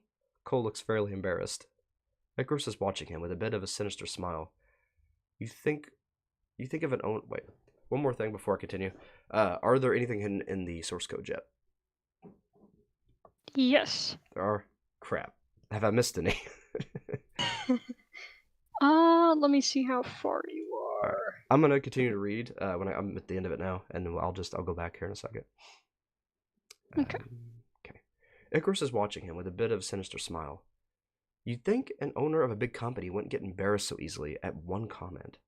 Cole looks fairly embarrassed. Icarus is watching him with a bit of a sinister smile. You think of an own... Wait, one more thing before I continue. Are there anything hidden in the source code yet?
Yes.
There are? Crap. Have I missed any?
Let me see how far you are.
Right. I'm gonna continue to read when I'm at the end of it now, and I'll go back here in a second.
Okay.
Okay. Icarus is watching him with a bit of a sinister smile. You'd think an owner of a big company wouldn't get embarrassed so easily at one comment.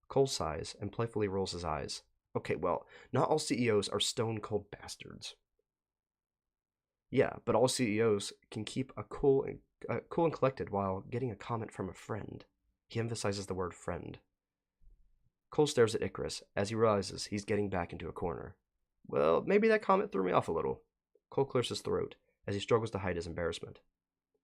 Cole sighs and playfully rolls his eyes. Okay, well, not all CEOs are stone-cold bastards. Yeah, but all CEOs can keep cool and collected while getting a comment from a friend. He emphasizes the word friend. Cole stares at Icarus as he realizes he's getting back into a corner. Well, maybe that comment threw me off a little. Cole clears his throat as he struggles to hide his embarrassment.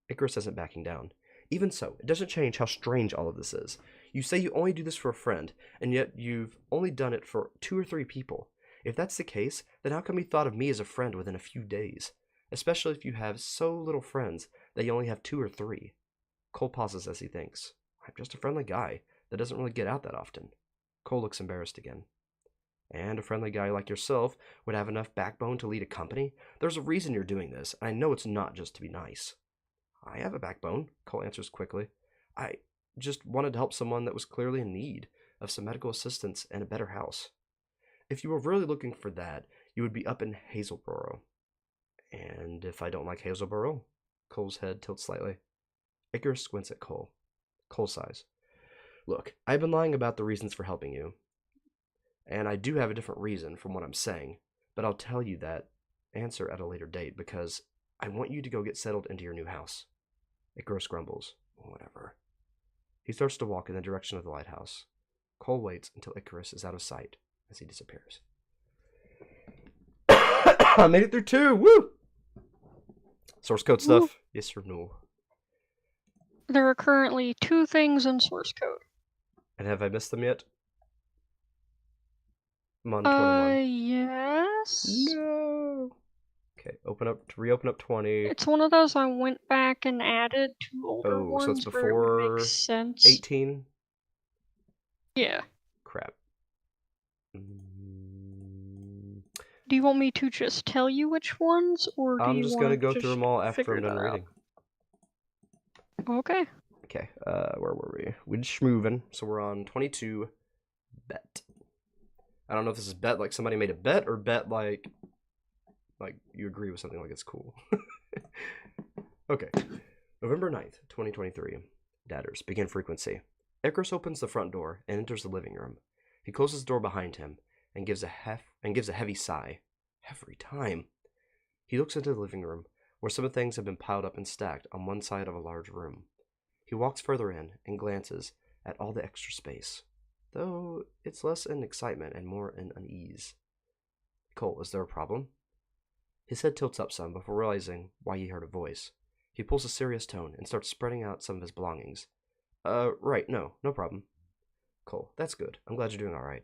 Icarus isn't backing down. Even so, it doesn't change how strange all of this is. You say you only do this for a friend, and yet you've only done it for 2 or 3 people. If that's the case, then how come you thought of me as a friend within a few days? Especially if you have so little friends that you only have 2 or 3. Cole pauses as he thinks. I'm just a friendly guy that doesn't really get out that often. Cole looks embarrassed again. And a friendly guy like yourself would have enough backbone to lead a company? There's a reason you're doing this, and I know it's not just to be nice. I have a backbone, Cole answers quickly. I just wanted to help someone that was clearly in need of some medical assistance and a better house. If you were really looking for that, you would be up in Hazelboro. And if I don't like Hazelboro? Cole's head tilts slightly. Icarus squints at Cole. Cole sighs. Look, I've been lying about the reasons for helping you. And I do have a different reason from what I'm saying, but I'll tell you that answer at a later date because I want you to go get settled into your new house. Icarus grumbles. Whatever. He starts to walk in the direction of the lighthouse. Cole waits until Icarus is out of sight as he disappears. I made it through 2! Woo! Source code stuff? Woo. Yes or no?
There are currently 2 things in source code.
And have I missed them yet? I'm on 21.
Yes.
No. Okay, reopen up 20.
It's one of those I went back and added 2 older ones
so it's
where it would
before
make sense.
18?
Yeah.
Crap.
Do you want me to just tell you which ones, or do
I'm
you
just
want
gonna
to
go through them all after I'm done reading.
Okay.
Okay, where were we? We're just moving, so we're on 22, bet. I don't know if this is bet like somebody made a bet, or bet like you agree with something like it's cool. Okay, November 9th, 2023. Datters, begin frequency. Icarus opens the front door and enters the living room. He closes the door behind him and gives a heavy sigh. Every time. He looks into the living room, where some of the things have been piled up and stacked on one side of a large room. He walks further in and glances at all the extra space, though it's less in excitement and more in unease. Cole, is there a problem? His head tilts up some before realizing why he heard a voice. He pulls a serious tone and starts spreading out some of his belongings. Right, no problem. Cole, that's good. I'm glad you're doing alright.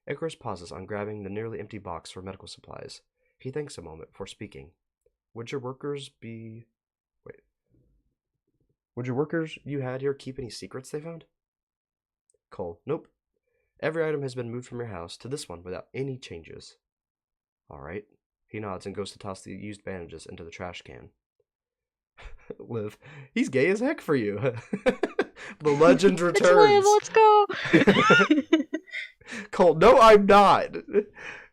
Icarus pauses on grabbing the nearly empty box for medical supplies. He thinks a moment before speaking. Would your workers be Would your workers you had here keep any secrets they found? Cole, nope. Every item has been moved from your house to this one without any changes. Alright. He nods and goes to toss the used bandages into the trash can. Liv, he's gay as heck for you. The legend returns.
Let's go.
Cole, no, I'm not.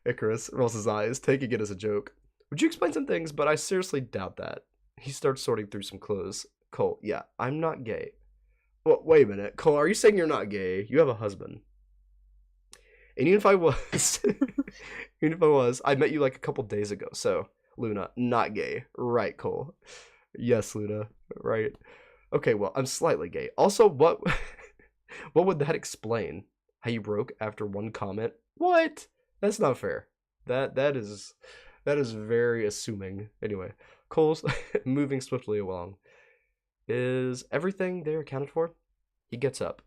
Icarus rolls his eyes, taking it as a joke. Would you explain some things, but I seriously doubt that. He starts sorting through some clothes. Cole, yeah, I'm not gay. Well, wait a minute. Cole, are you saying you're not gay? You have a husband. And even if I was, I met you like a couple days ago. So, Luna, not gay. Right, Cole. Yes, Luna. Right. Okay, well, I'm slightly gay. Also, what would that explain? How you broke after one comment? What? That's not fair. That is very assuming. Anyway, Cole's moving swiftly along. Is everything there accounted for? He gets up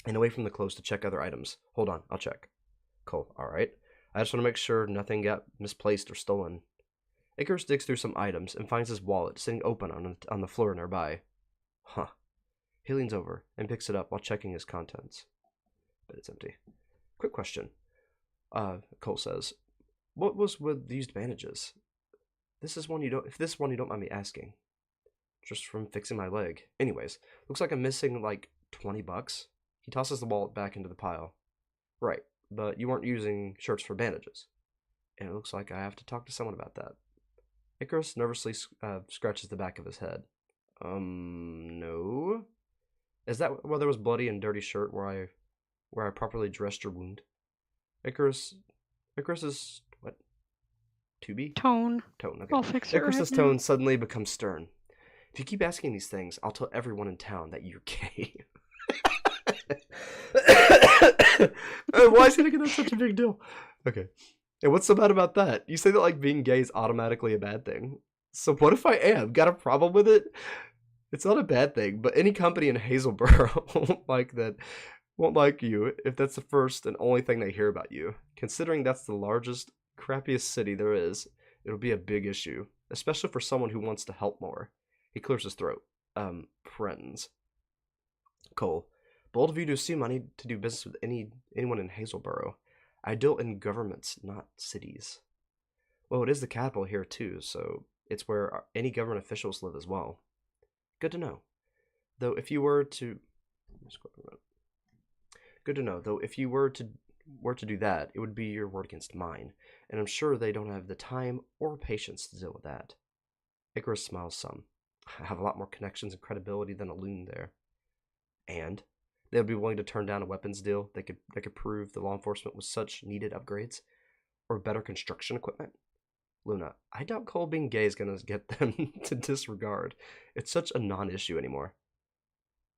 and away from the clothes to check other items. Hold on, I'll check. Cole, alright. I just want to make sure nothing got misplaced or stolen. Icarus digs through some items and finds his wallet sitting open on the floor nearby. Huh. He leans over and picks it up while checking his contents. But it's empty. Quick question. Cole says, what was with the used bandages? If this one you don't mind me asking. Just from fixing my leg. Anyways, looks like I'm missing like $20. He tosses the wallet back into the pile. Right, but you weren't using shirts for bandages. And it looks like I have to talk to someone about that. Icarus nervously scratches the back of his head. No. Is that where there was bloody and dirty shirt where I properly dressed your wound? Icarus is what? 2B?
Tone.
Okay.
I'll fix it.
Icarus's tone suddenly becomes stern. If you keep asking these things, I'll tell everyone in town that you're gay. Why is he making that such a big deal? Okay. And what's so bad about that? You say that like being gay is automatically a bad thing. So what if I am? Got a problem with it? It's not a bad thing, but any company in Hazelboro won't like you if that's the first and only thing they hear about you. Considering that's the largest, crappiest city there is, it'll be a big issue, especially for someone who wants to help more. He clears his throat. Friends. Cole, bold of you to assume I need to do business with anyone in Hazelboro. I deal in governments, not cities. Well, it is the capital here too, so it's where any government officials live as well. Good to know. Though if you were to do that, it would be your word against mine, and I'm sure they don't have the time or patience to deal with that. Icarus smiles some. I have a lot more connections and credibility than a loon there. And they would be willing to turn down a weapons deal that could prove the law enforcement with such needed upgrades or better construction equipment. Luna, I doubt Cole being gay is gonna get them to disregard. It's such a non-issue anymore.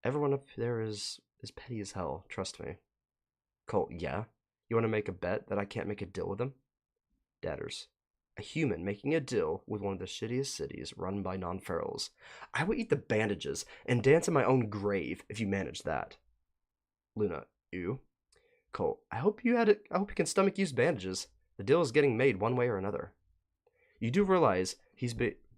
Everyone up there is petty as hell, trust me. Cole, yeah? You want to make a bet that I can't make a deal with them? Dadders. A human making a deal with one of the shittiest cities run by non-ferals. I will eat the bandages and dance in my own grave if you manage that. Luna, ew. Cole, I hope you can stomach used bandages. The deal is getting made one way or another. You do realize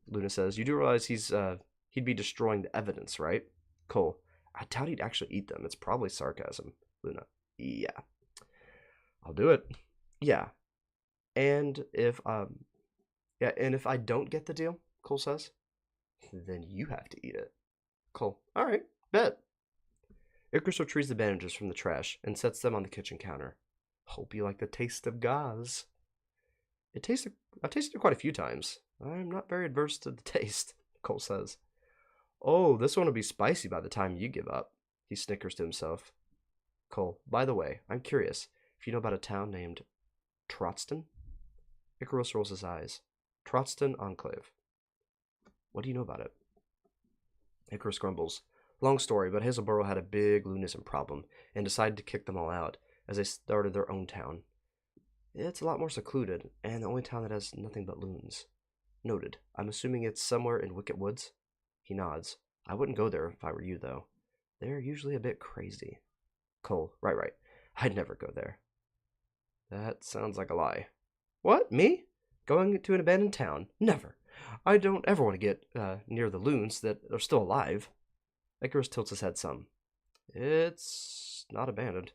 Luna says, you do realize he'd be destroying the evidence, right? Cole, I doubt he'd actually eat them. It's probably sarcasm. Luna, yeah. I'll do it. Yeah. And if I don't get the deal, Cole says, then you have to eat it. Cole, alright, bet. Icarus retrieves the bandages from the trash and sets them on the kitchen counter. Hope you like the taste of gauze. I've tasted it quite a few times. I'm not very adverse to the taste, Cole says. Oh, this one will be spicy by the time you give up. He snickers to himself. Cole, by the way, I'm curious if you know about a town named Trotston? Icarus rolls his eyes. Trotston Enclave. What do you know about it? Icarus grumbles. Long story, but Hazelboro had a big lunatism problem and decided to kick them all out as they started their own town. It's a lot more secluded, and the only town that has nothing but loons. Noted. I'm assuming it's somewhere in Wicket Woods? He nods. I wouldn't go there if I were you, though. They're usually a bit crazy. Cole, right. I'd never go there. That sounds like a lie. What? Me? Going to an abandoned town? Never. I don't ever want to get near the loons that are still alive. Icarus tilts his head some. It's not abandoned.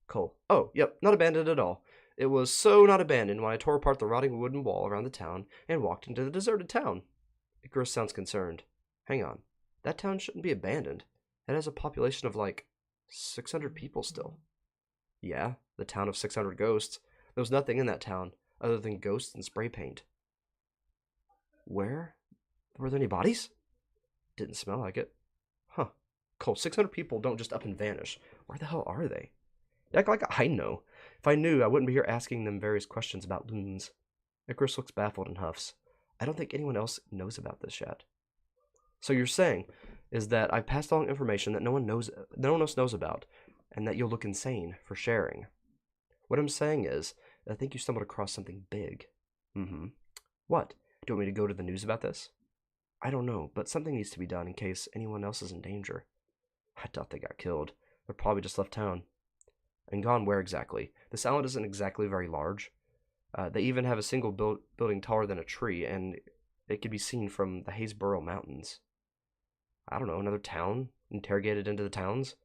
Cole. Oh, yep, not abandoned at all. It was so not abandoned when I tore apart the rotting wooden wall around the town and walked into the deserted town. Icarus sounds concerned. Hang on. That town shouldn't be abandoned. It has a population of like 600 people still. Yeah, the town of 600 ghosts. There was nothing in that town other than ghosts and spray paint. Where? Were there any bodies? Didn't smell like it. Huh. Cole, 600 people don't just up and vanish. Where the hell are they? You act like I know. If I knew, I wouldn't be here asking them various questions about loons. Icarus looks baffled and huffs. I don't think anyone else knows about this yet. So you're saying is that I've passed along information that no one else knows about, and that you'll look insane for sharing. What I'm saying is, I think you stumbled across something big. What? Do you want me to go to the news about this? I don't know, but something needs to be done in case anyone else is in danger. I doubt they got killed. They're probably just left town. And gone where exactly? This island isn't exactly very large. They even have a single building taller than a tree, and it can be seen from the Haysboro Mountains. I don't know, another town? Interrogated into the towns?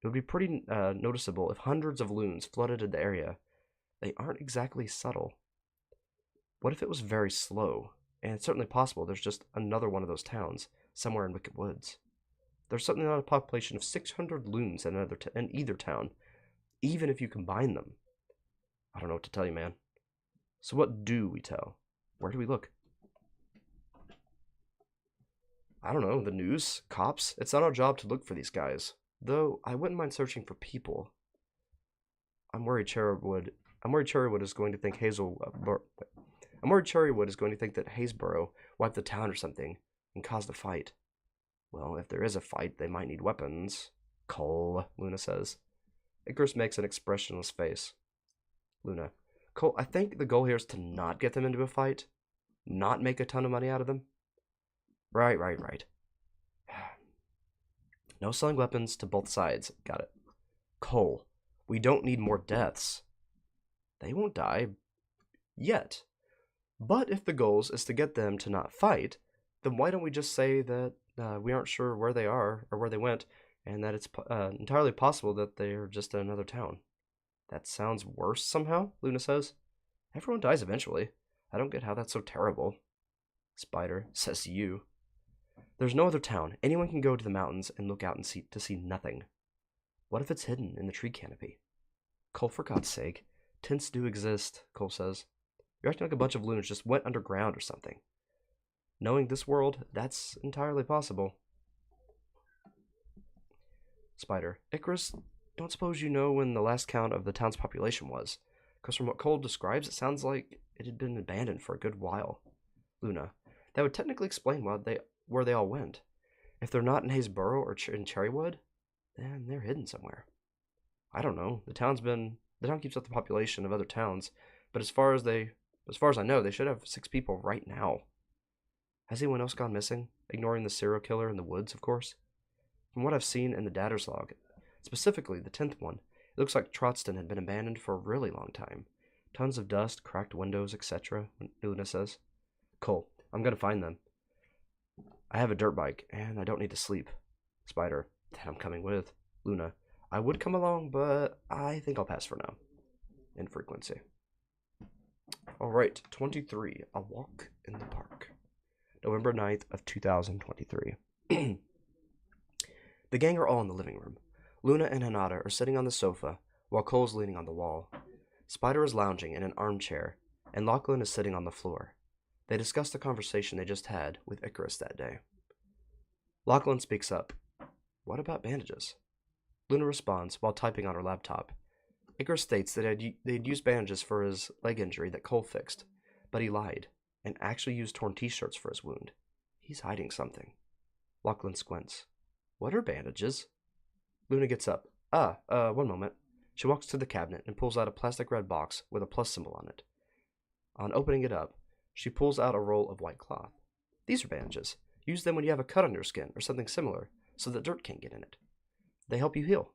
It would be pretty noticeable if hundreds of loons flooded the area. They aren't exactly subtle. What if it was very slow? And it's certainly possible there's just another one of those towns, somewhere in Wicked Woods. There's certainly not a population of 600 loons in either town, even if you combine them. I don't know what to tell you, man. So what do we tell? Where do we look? I don't know, the news? Cops? It's not our job to look for these guys. Though, I wouldn't mind searching for people. I'm worried Cherrywood is going to think that Haysboro wiped the town or something and caused a fight. Well, if there is a fight, they might need weapons. Cole, Luna says. Icarus makes an expressionless face. Luna. Cole, I think the goal here is to not get them into a fight. Not make a ton of money out of them. Right. No selling weapons to both sides. Got it. Cole, we don't need more deaths. They won't die. Yet. But if the goal is to get them to not fight, then why don't we just say that we aren't sure where they are or where they went, and that it's entirely possible that they're just in another town. That sounds worse somehow, Luna says. Everyone dies eventually. I don't get how that's so terrible. Spider says you. There's no other town. Anyone can go to the mountains and look out and see nothing. What if it's hidden in the tree canopy? Cole, for God's sake. Tents do exist, Cole says. You're acting like a bunch of loons just went underground or something. Knowing this world, that's entirely possible. Spider. Icarus, don't suppose you know when the last count of the town's population was? Because from what Cole describes, it sounds like it had been abandoned for a good while. Luna. That would technically explain where they all went. If they're not in Haysboro or in Cherrywood, then they're hidden somewhere. I don't know. The town keeps up the population of other towns, but as far as I know, they should have 6 people right now. Has anyone else gone missing? Ignoring the serial killer in the woods, of course. From what I've seen in the Datter's log, specifically the 10th one, it looks like Trotston had been abandoned for a really long time. Tons of dust, cracked windows, etc., Luna says. Cole, I'm gonna find them. I have a dirt bike, and I don't need to sleep. Spider, then I'm coming with. Luna, I would come along, but I think I'll pass for now. In frequency. Alright, 23. A Walk in the Park. November 9th of 2023. The gang are all in the living room. Luna and Hinata are sitting on the sofa, while Cole's leaning on the wall. Spider is lounging in an armchair, and Lachlan is sitting on the floor. They discuss the conversation they just had with Icarus that day. Lachlan speaks up. What about bandages? Luna responds while typing on her laptop. Icarus states that they'd used bandages for his leg injury that Cole fixed, but he lied, and actually used torn t-shirts for his wound. He's hiding something. Lachlan squints. What are bandages? Luna gets up. One moment. She walks to the cabinet and pulls out a plastic red box with a plus symbol on it. On opening it up, she pulls out a roll of white cloth. These are bandages. Use them when you have a cut on your skin or something similar, so that dirt can't get in it. They help you heal.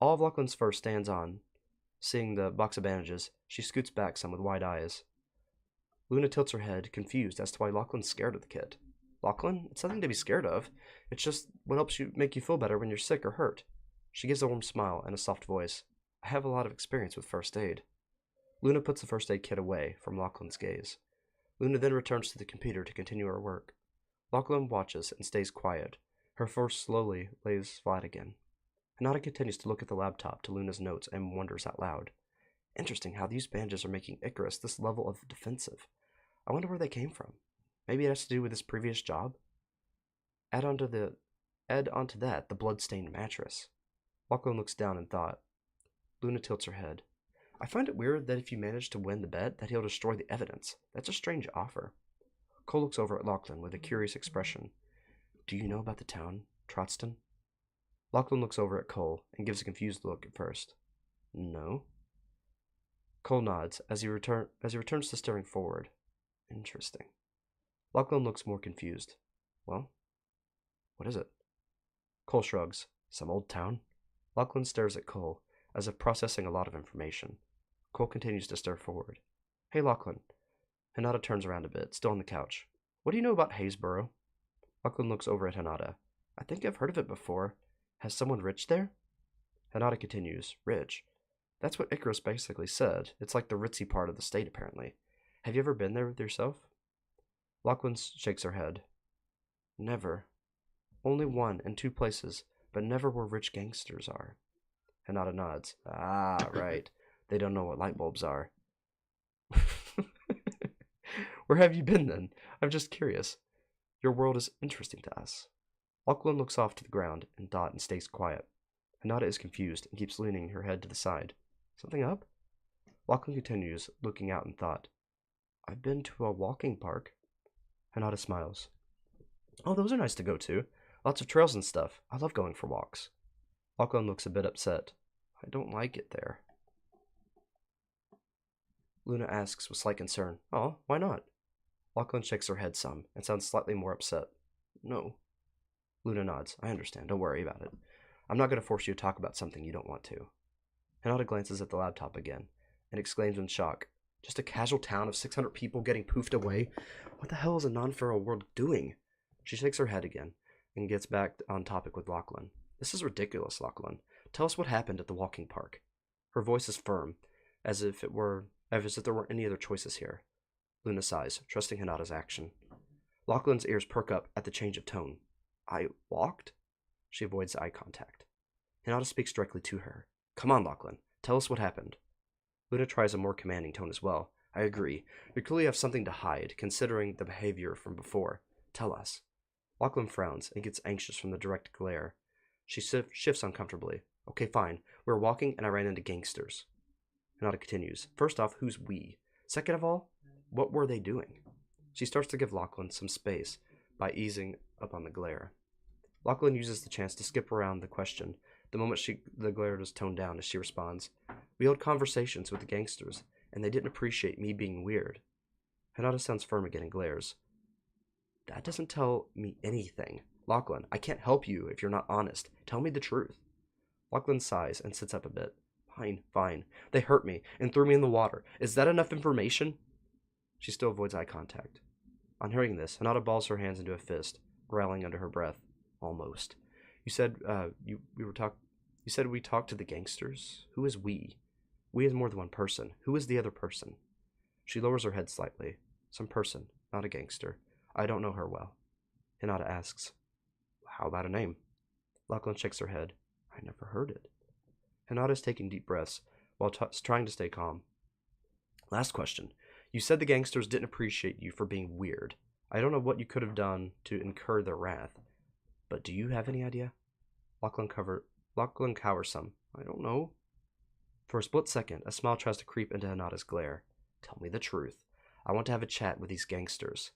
All of Lachlan's fur stands on. Seeing the box of bandages, she scoots back some with wide eyes. Luna tilts her head, confused as to why Lachlan's scared of the kid. Lachlan, it's nothing to be scared of. It's just what helps you make you feel better when you're sick or hurt. She gives a warm smile and a soft voice. I have a lot of experience with first aid. Luna puts the first aid kit away from Lachlan's gaze. Luna then returns to the computer to continue her work. Lachlan watches and stays quiet. Her force slowly lays flat again. Hinata continues to look at the laptop to Luna's notes and wonders out loud. Interesting how these bandages are making Icarus this level of defensive. I wonder where they came from. Maybe it has to do with his previous job? Add onto that the blood-stained mattress. Lachlan looks down in thought. Luna tilts her head. I find it weird that if you manage to win the bet, that he'll destroy the evidence. That's a strange offer. Cole looks over at Lachlan with a curious expression. Do you know about the town, Trotston? Lachlan looks over at Cole and gives a confused look at first. No. Cole nods as he returns to staring forward. Interesting. Lachlan looks more confused. Well, what is it? Cole shrugs. Some old town? Lachlan stares at Cole, as if processing a lot of information. Cole continues to stare forward. Hey, Lachlan. Hinata turns around a bit, still on the couch. What do you know about Haysboro? Lachlan looks over at Hinata. I think I've heard of it before. Has someone rich there? Hinata continues. Rich? That's what Icarus basically said. It's like the ritzy part of the state, apparently. Have you ever been there yourself? Lachlan shakes her head. Never. Only one and two places, but never where rich gangsters are. Hinata nods. Ah, right. They don't know what light bulbs are. Where have you been then? I'm just curious. Your world is interesting to us. Lachlan looks off to the ground in thought and stays quiet. Hinata is confused and keeps leaning her head to the side. Something up? Lachlan continues, looking out in thought. I've been to a walking park. Hinata smiles. Oh, those are nice to go to. Lots of trails and stuff. I love going for walks. Lachlan looks a bit upset. I don't like it there. Luna asks with slight concern. Oh, why not? Lachlan shakes her head some and sounds slightly more upset. No. Luna nods. I understand. Don't worry about it. I'm not going to force you to talk about something you don't want to. Hinata glances at the laptop again and exclaims in shock. Just a casual town of 600 people getting poofed away? What the hell is a non-feral world doing? She shakes her head again and gets back on topic with Lachlan. This is ridiculous, Lachlan. Tell us what happened at the walking park. Her voice is firm, as if there weren't any other choices here. Luna sighs, trusting Hinata's action. Lachlan's ears perk up at the change of tone. I walked? She avoids eye contact. Hinata speaks directly to her. Come on, Lachlan. Tell us what happened. Luna tries a more commanding tone as well. I agree. You clearly have something to hide, considering the behavior from before. Tell us. Lachlan frowns and gets anxious from the direct glare. She shifts uncomfortably. Okay, fine. We were walking and I ran into gangsters. Hinata continues. First off, who's we? Second of all, what were they doing? She starts to give Lachlan some space by easing up on the glare. Lachlan uses the chance to skip around the question the moment the glare is toned down as she responds. We held conversations with the gangsters, and they didn't appreciate me being weird. Hinata sounds firm again and glares. That doesn't tell me anything. Lachlan, I can't help you if you're not honest. Tell me the truth. Lachlan sighs and sits up a bit. Fine, fine. They hurt me and threw me in the water. Is that enough information? She still avoids eye contact. On hearing this, Hinata balls her hands into a fist, growling under her breath. Almost. You said You said we talked to the gangsters? Who is we? We is more than one person. Who is the other person? She lowers her head slightly. Some person, not a gangster. I don't know her well. Hinata asks, how about a name? Lachlan shakes her head. I never heard it. Hinata is taking deep breaths while trying to stay calm. Last question. You said the gangsters didn't appreciate you for being weird. I don't know what you could have done to incur their wrath. But do you have any idea? Lachlan cowers some. I don't know. For a split second, a smile tries to creep into Hinata's glare. Tell me the truth. I want to have a chat with these gangsters.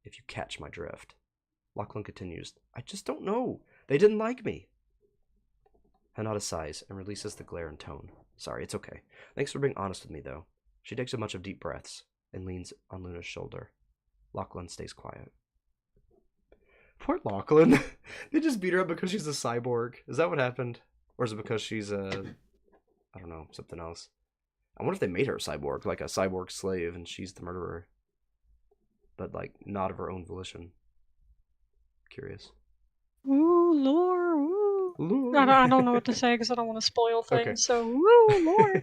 If you catch my drift. Lachlan continues. I just don't know. They didn't like me. Hinata sighs and releases the glare and tone. Sorry, it's okay. Thanks for being honest with me, though. She takes a bunch of deep breaths and leans on Luna's shoulder. Lachlan stays quiet. Poor Lachlan. They just beat her up because she's a cyborg. Is that what happened? Or is it because she's I don't know, something else? I wonder if they made her a cyborg, like a cyborg slave, and she's the murderer. But, like, not of her own volition. Curious.
Ooh, lore, woo.
Lore.
I don't know what to say because I don't want to spoil things,
Okay.
so woo, lore.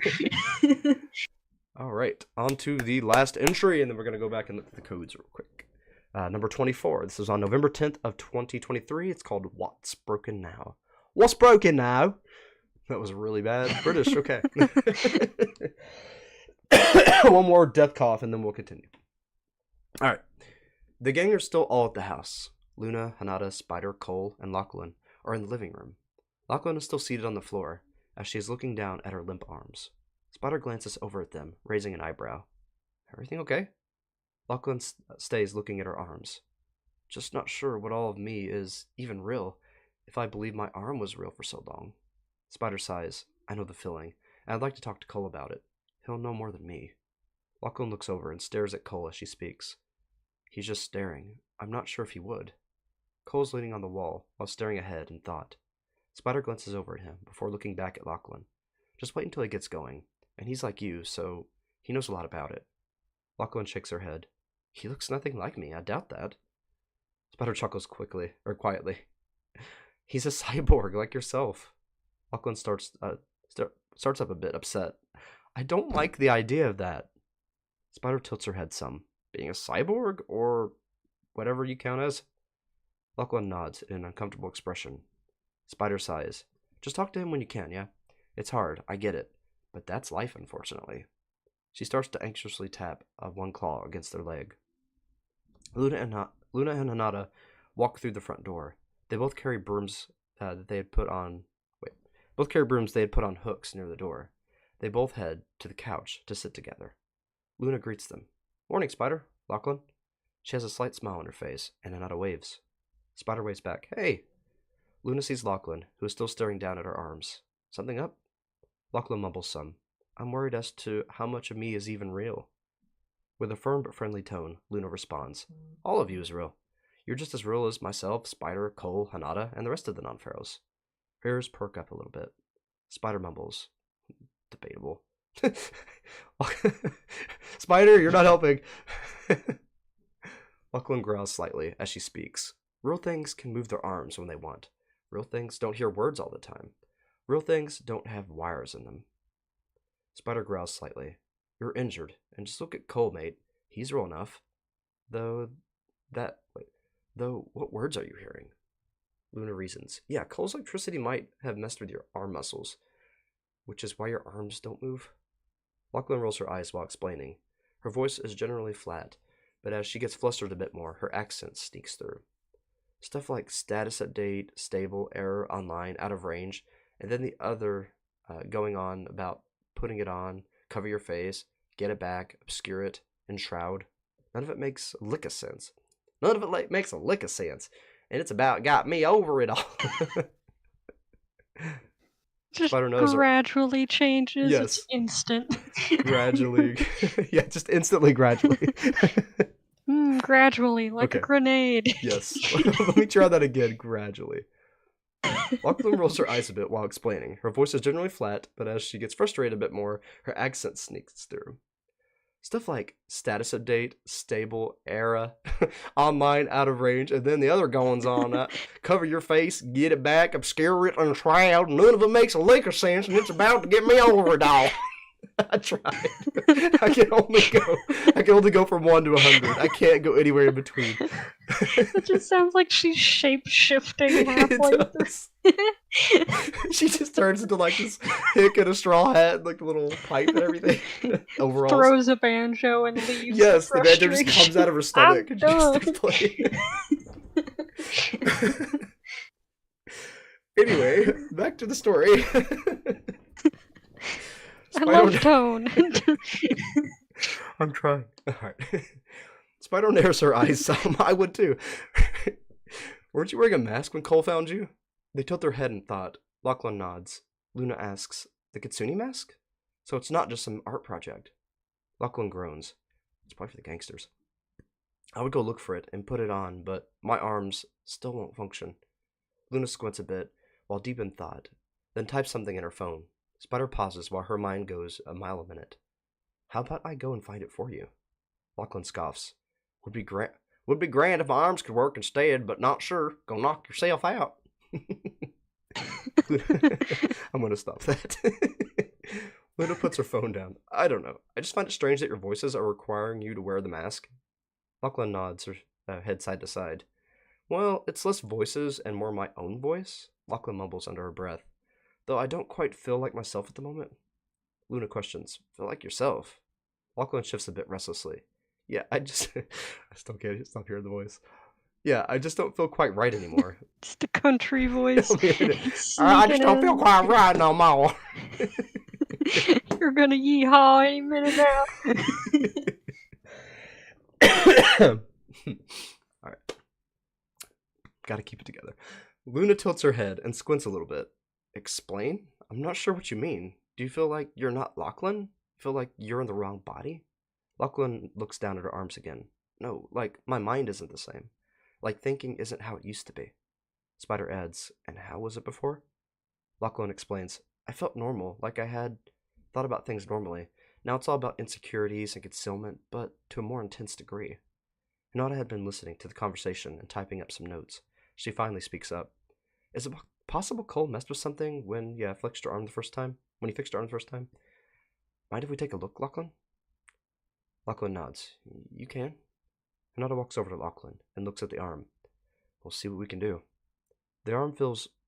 All right, on to the last entry, and then we're going to go back and look at the codes real quick. Number 24. This is on November 10th of 2023. It's called What's Broken Now. What's broken now? That was really bad. British, okay. One more death cough, and then we'll continue. All right. The gang are still all at the house. Luna, Hanada, Spider, Cole, and Lachlan are in the living room. Lachlan is still seated on the floor as she is looking down at her limp arms. Spider glances over at them, raising an eyebrow. Everything okay? Lachlan stays looking at her arms. Just not sure what all of me is even real, if I believe my arm was real for so long. Spider sighs. I know the feeling, and I'd like to talk to Cole about it. He'll know more than me. Lachlan looks over and stares at Cole as she speaks. He's just staring. I'm not sure if he would. Cole's leaning on the wall while staring ahead in thought. Spider glances over at him before looking back at Lachlan. Just wait until he gets going, and he's like you, so he knows a lot about it. Lachlan shakes her head. He looks nothing like me, I doubt that. Spider chuckles quietly. He's a cyborg like yourself. Lachlan starts up a bit upset. I don't like the idea of that. Spider tilts her head some. Being a cyborg, or whatever you count as? Lachlan nods in an uncomfortable expression. Spider sighs. Just talk to him when you can, yeah? It's hard, I get it. But that's life, unfortunately. She starts to anxiously tap one claw against their leg. Luna and Hanada walk through the front door. They both carry brooms that they had put on... Both carry brooms they had put on hooks near the door. They both head to the couch to sit together. Luna greets them. Morning, Spider. Lachlan. She has a slight smile on her face, and Hanada waves. Spider waves back. Hey! Luna sees Lachlan, who is still staring down at her arms. Something up? Lachlan mumbles some. I'm worried as to how much of me is even real. With a firm but friendly tone, Luna responds. All of you is real. You're just as real as myself, Spider, Cole, Hanada, and the rest of the non-pharaohs. Her ears perk up a little bit. Spider mumbles. Debatable. Spider, you're not helping. Lachlan growls slightly as she speaks. Real things can move their arms when they want. Real things don't hear words all the time. Real things don't have wires in them. Spider growls slightly. You're injured, and just look at Cole, mate. He's real enough. Though, what words are you hearing? Luna reasons. Yeah, Cole's electricity might have messed with your arm muscles, which is why your arms don't move. Lachlan rolls her eyes while explaining. Her voice is generally flat, but as she gets flustered a bit more, her accent sneaks through. Stuff like status update, stable, error, online, out of range, and then the other going on about putting it on, cover your face, get it back, obscure it, enshroud. None of it makes a lick of sense. None of it makes a lick of sense. And it's about got me over it all.
Just
Spider knows
gradually changes.
Yes.
It's instant.
Gradually. Yeah, just instantly gradually.
Gradually, like a grenade.
Yes. Let me try that again, gradually. Lachlan rolls her eyes a bit while explaining. Her voice is generally flat, but as she gets frustrated a bit more, her accent sneaks through. Stuff like status update, stable, era, online, out of range, and then the other goings on. Cover your face, get it back, obscure it, enshroud. None of it makes a lick of sense, and it's about to get me over it all. I tried. I can only go from 1 to 100. I can't go anywhere in between.
It just sounds like she's shape-shifting halfway through.
She just turns into like this hick in a straw hat, like the little pipe and everything. Overall,
throws a banjo and leaves.
Yes, the banjo just comes out of her stomach and she starts playing. Anyway, back to the story.
I love tone.
I'm trying. Alright. Spider narrows her eyes some. I would too. Weren't you wearing a mask when Cole found you? They tilt their head in thought. Lachlan nods. Luna asks, the Kitsune mask? So it's not just some art project. Lachlan groans. It's probably for the gangsters. I would go look for it and put it on, but my arms still won't function. Luna squints a bit, while deep in thought, then types something in her phone. Spider pauses while her mind goes a mile a minute. How about I go and find it for you? Lachlan scoffs. Would be grand if my arms could work instead, but not sure. Go knock yourself out. I'm gonna stop that. Luna puts her phone down. I don't know. I just find it strange that your voices are requiring you to wear the mask. Lachlan nods her head side to side. Well, it's less voices and more my own voice. Lachlan mumbles under her breath. Though I don't quite feel like myself at the moment. Luna questions. Feel like yourself? Lachlan shifts a bit restlessly. Yeah, I still can't stop hearing the voice. Yeah, I just don't feel quite right anymore.
It's the country voice.
I just don't feel quite right no more.
You're gonna yeehaw any minute now.
Alright. Gotta keep it together. Luna tilts her head and squints a little bit. Explain? I'm not sure what you mean. Do you feel like you're not Lachlan? Feel like you're in the wrong body? Lachlan looks down at her arms again. No, like, my mind isn't the same. Like, thinking isn't how it used to be. Spider adds, and how was it before? Lachlan explains, I felt normal, like I had thought about things normally. Now it's all about insecurities and concealment, but to a more intense degree. Hinata had been listening to the conversation and typing up some notes. She finally speaks up. Is it possible Cole messed with something when you fixed your arm the first time? When he fixed your arm the first time? Mind if we take a look, Lachlan? Lachlan nods. You can. Hinata walks over to Lachlan and looks at the arm. We'll see what we can do. The arm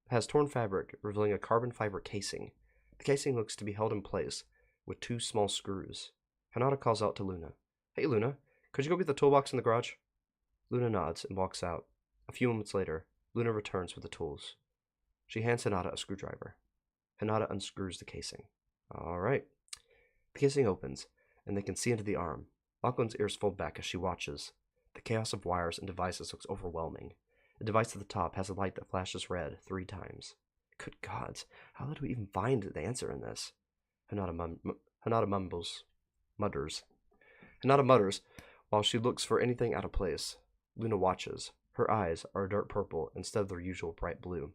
has torn fabric, revealing a carbon fiber casing. The casing looks to be held in place with 2 small screws. Hinata calls out to Luna. Hey Luna, could you go get the toolbox in the garage? Luna nods and walks out. A few moments later, Luna returns with the tools. She hands Hinata a screwdriver. Hinata unscrews the casing. Alright. The casing opens, and they can see into the arm. Lachlan's ears fold back as she watches. The chaos of wires and devices looks overwhelming. The device at the top has a light that flashes red 3 times. Good gods, how did we even find the answer in this? Hinata mutters while she looks for anything out of place. Luna watches. Her eyes are a dark purple instead of their usual bright blue.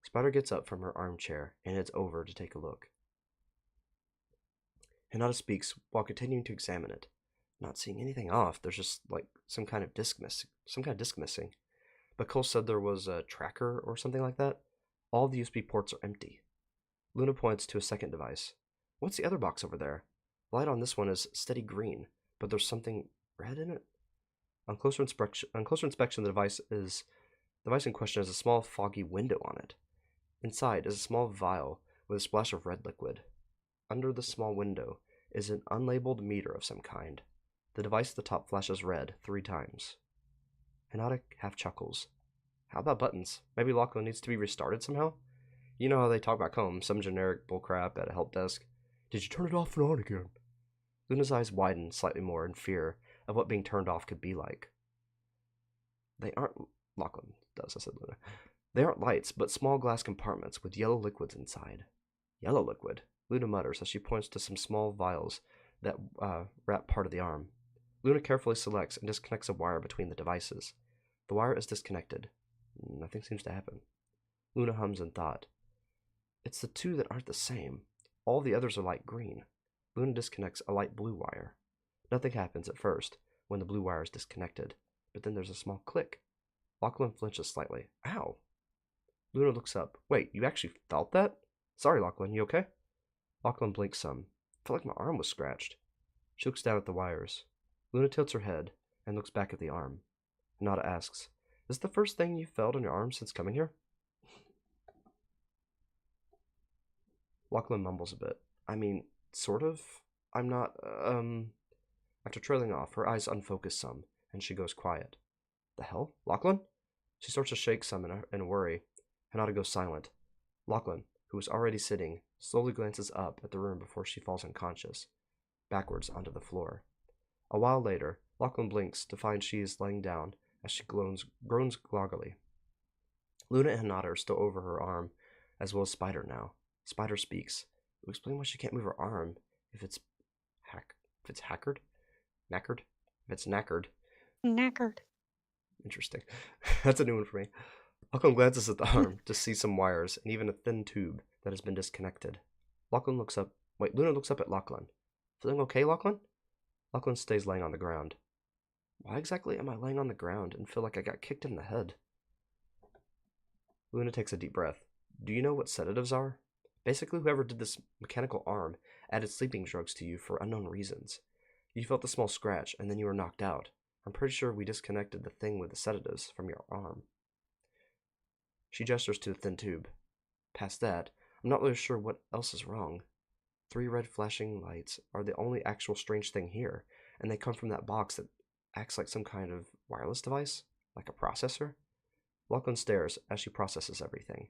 Spider gets up from her armchair and heads over to take a look. Hinata speaks while continuing to examine it. Not seeing anything off, there's just like some kind of disc missing. But Cole said there was a tracker or something like that. All the USB ports are empty. Luna points to a second device. What's the other box over there? The light on this one is steady green, but there's something red in it. On closer inspection, the device in question has a small foggy window on it. Inside is a small vial with a splash of red liquid. Under the small window is an unlabeled meter of some kind. The device at the top flashes red 3 times. Hinata half chuckles. How about buttons? Maybe Lachlan needs to be restarted somehow? You know how they talk about Cove, some generic bullcrap at a help desk. Did you turn it off and on again? Luna's eyes widen slightly more in fear of what being turned off could be like. They aren't... Lachlan does, I said Luna. They aren't lights, but small glass compartments with yellow liquids inside. Yellow liquid? Luna mutters as she points to some small vials that wrap part of the arm. Luna carefully selects and disconnects a wire between the devices. The wire is disconnected. Nothing seems to happen. Luna hums in thought. It's the 2 that aren't the same. All the others are light green. Luna disconnects a light blue wire. Nothing happens at first when the blue wire is disconnected, but then there's a small click. Lachlan flinches slightly. Ow! Luna looks up. Wait, you actually felt that? Sorry, Lachlan, you okay? Lachlan blinks some. I felt like my arm was scratched. She looks down at the wires. Luna tilts her head and looks back at the arm. Hinata asks, is this the first thing you've felt on your arm since coming here? Lachlan mumbles a bit. I mean, sort of. I'm not, After trailing off, her eyes unfocus some, and she goes quiet. The hell? Lachlan? She starts to shake some in a worry. Hinata goes silent. Lachlan, who is already sitting, slowly glances up at the room before she falls unconscious, backwards onto the floor. A while later, Lachlan blinks to find she is laying down as she groans groggily. Luna and Hinata are still over her arm, as well as Spider now. Spider speaks. Will explain why she can't move her arm if it's knackered. Interesting. That's a new one for me. Lachlan glances at the arm to see some wires and even a thin tube that has been disconnected. Luna looks up at Lachlan. Feeling okay, Lachlan? Lachlan stays laying on the ground. Why exactly am I laying on the ground and feel like I got kicked in the head? Luna takes a deep breath. Do you know what sedatives are? Basically, whoever did this mechanical arm added sleeping drugs to you for unknown reasons. You felt a small scratch, and then you were knocked out. I'm pretty sure we disconnected the thing with the sedatives from your arm. She gestures to the thin tube. Past that, I'm not really sure what else is wrong. 3 red flashing lights are the only actual strange thing here, and they come from that box that acts like some kind of wireless device, like a processor. Lachlan stares as she processes everything.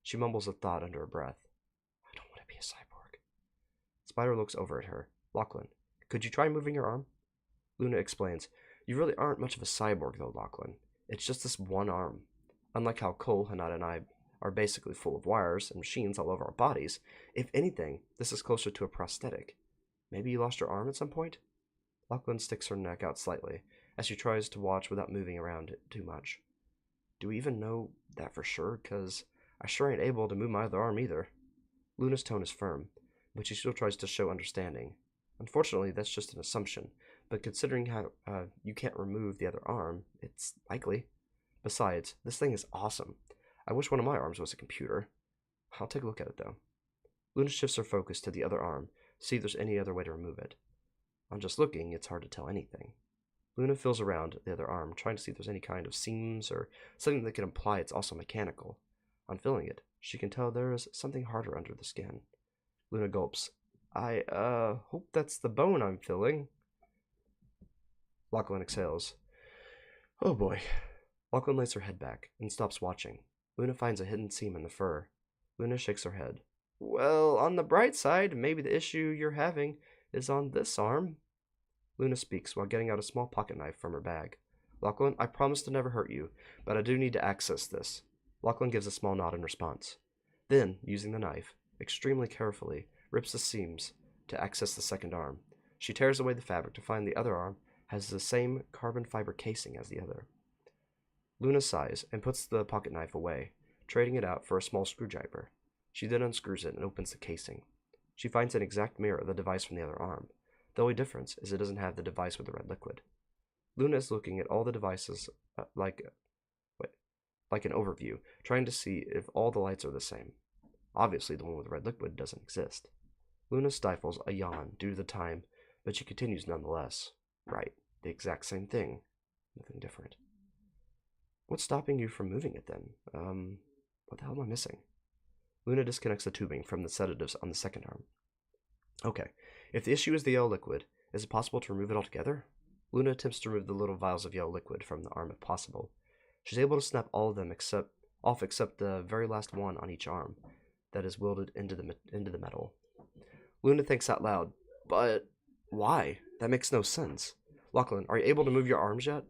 She mumbles a thought under her breath. I don't want to be a cyborg. Spider looks over at her. Lachlan, could you try moving your arm? Luna explains, you really aren't much of a cyborg though, Lachlan. It's just this one arm. Unlike how Cole, Hanada, and I are basically full of wires and machines all over our bodies, if anything, this is closer to a prosthetic. Maybe you lost your arm at some point? Lachlan sticks her neck out slightly, as she tries to watch without moving around it too much. Do we even know that for sure? 'Cause I sure ain't able to move my other arm either. Luna's tone is firm, but she still tries to show understanding. Unfortunately, that's just an assumption, but considering how you can't remove the other arm, it's likely. Besides, this thing is awesome. I wish one of my arms was a computer. I'll take a look at it, though. Luna shifts her focus to the other arm, see if there's any other way to remove it. On just looking, it's hard to tell anything. Luna feels around the other arm, trying to see if there's any kind of seams or something that could imply it's also mechanical. On feeling it, she can tell there is something harder under the skin. Luna gulps. I hope that's the bone I'm feeling. Lachlan exhales. Oh boy. Lachlan lays her head back and stops watching. Luna finds a hidden seam in the fur. Luna shakes her head. Well, on the bright side, maybe the issue you're having is on this arm. Luna speaks while getting out a small pocket knife from her bag. Lachlan, I promise to never hurt you, but I do need to access this. Lachlan gives a small nod in response. Then, using the knife, extremely carefully, rips the seams to access the second arm. She tears away the fabric to find the other arm has the same carbon fiber casing as the other. Luna sighs and puts the pocket knife away, trading it out for a small screwdriver. She then unscrews it and opens the casing. She finds an exact mirror of the device from the other arm. The only difference is it doesn't have the device with the red liquid. Luna is looking at all the devices like an overview, trying to see if all the lights are the same. Obviously, the one with the red liquid doesn't exist. Luna stifles a yawn due to the time, but she continues nonetheless. Right, the exact same thing. Nothing different. What's stopping you from moving it then? What the hell am I missing? Luna disconnects the tubing from the sedatives on the second arm. Okay, if the issue is the yellow liquid, is it possible to remove it altogether? Luna attempts to remove the little vials of yellow liquid from the arm if possible. She's able to snap all of them except the very last one on each arm that is welded into the metal. Luna thinks out loud, but why? That makes no sense. Lachlan, are you able to move your arms yet?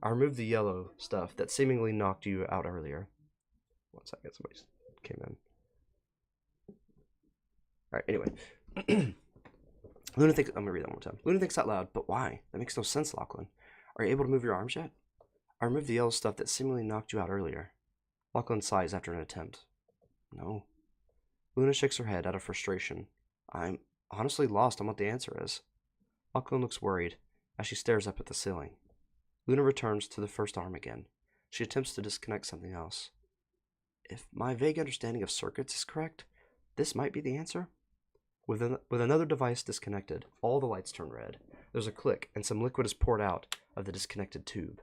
I removed the yellow stuff that seemingly knocked you out earlier. 1 second, somebody came in. Alright, anyway. Luna thinks, I'm gonna read that one more time. Luna thinks out loud, but why? That makes no sense, Lachlan. Are you able to move your arms yet? I removed the yellow stuff that seemingly knocked you out earlier. Lachlan sighs after an attempt. No. Luna shakes her head out of frustration. I'm honestly lost on what the answer is. Lachlan looks worried as she stares up at the ceiling. Luna returns to the first arm again. She attempts to disconnect something else. If my vague understanding of circuits is correct, this might be the answer. With another device disconnected, all the lights turn red. There's a click, and some liquid is poured out of the disconnected tube.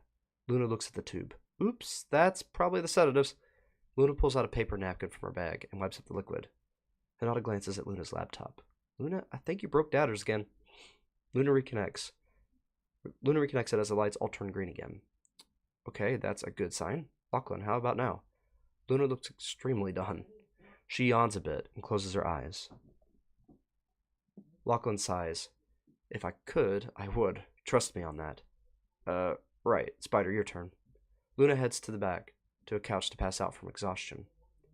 Luna looks at the tube. Oops, that's probably the sedatives. Luna pulls out a paper napkin from her bag and wipes up the liquid. Hanada glances at Luna's laptop. Luna, I think you broke data again. Luna reconnects it as the lights all turn green again. Okay, that's a good sign. Lachlan, how about now? Luna looks extremely done. She yawns a bit and closes her eyes. Lachlan sighs. If I could, I would. Trust me on that. Right. Spider, your turn. Luna heads to the back, to a couch to pass out from exhaustion.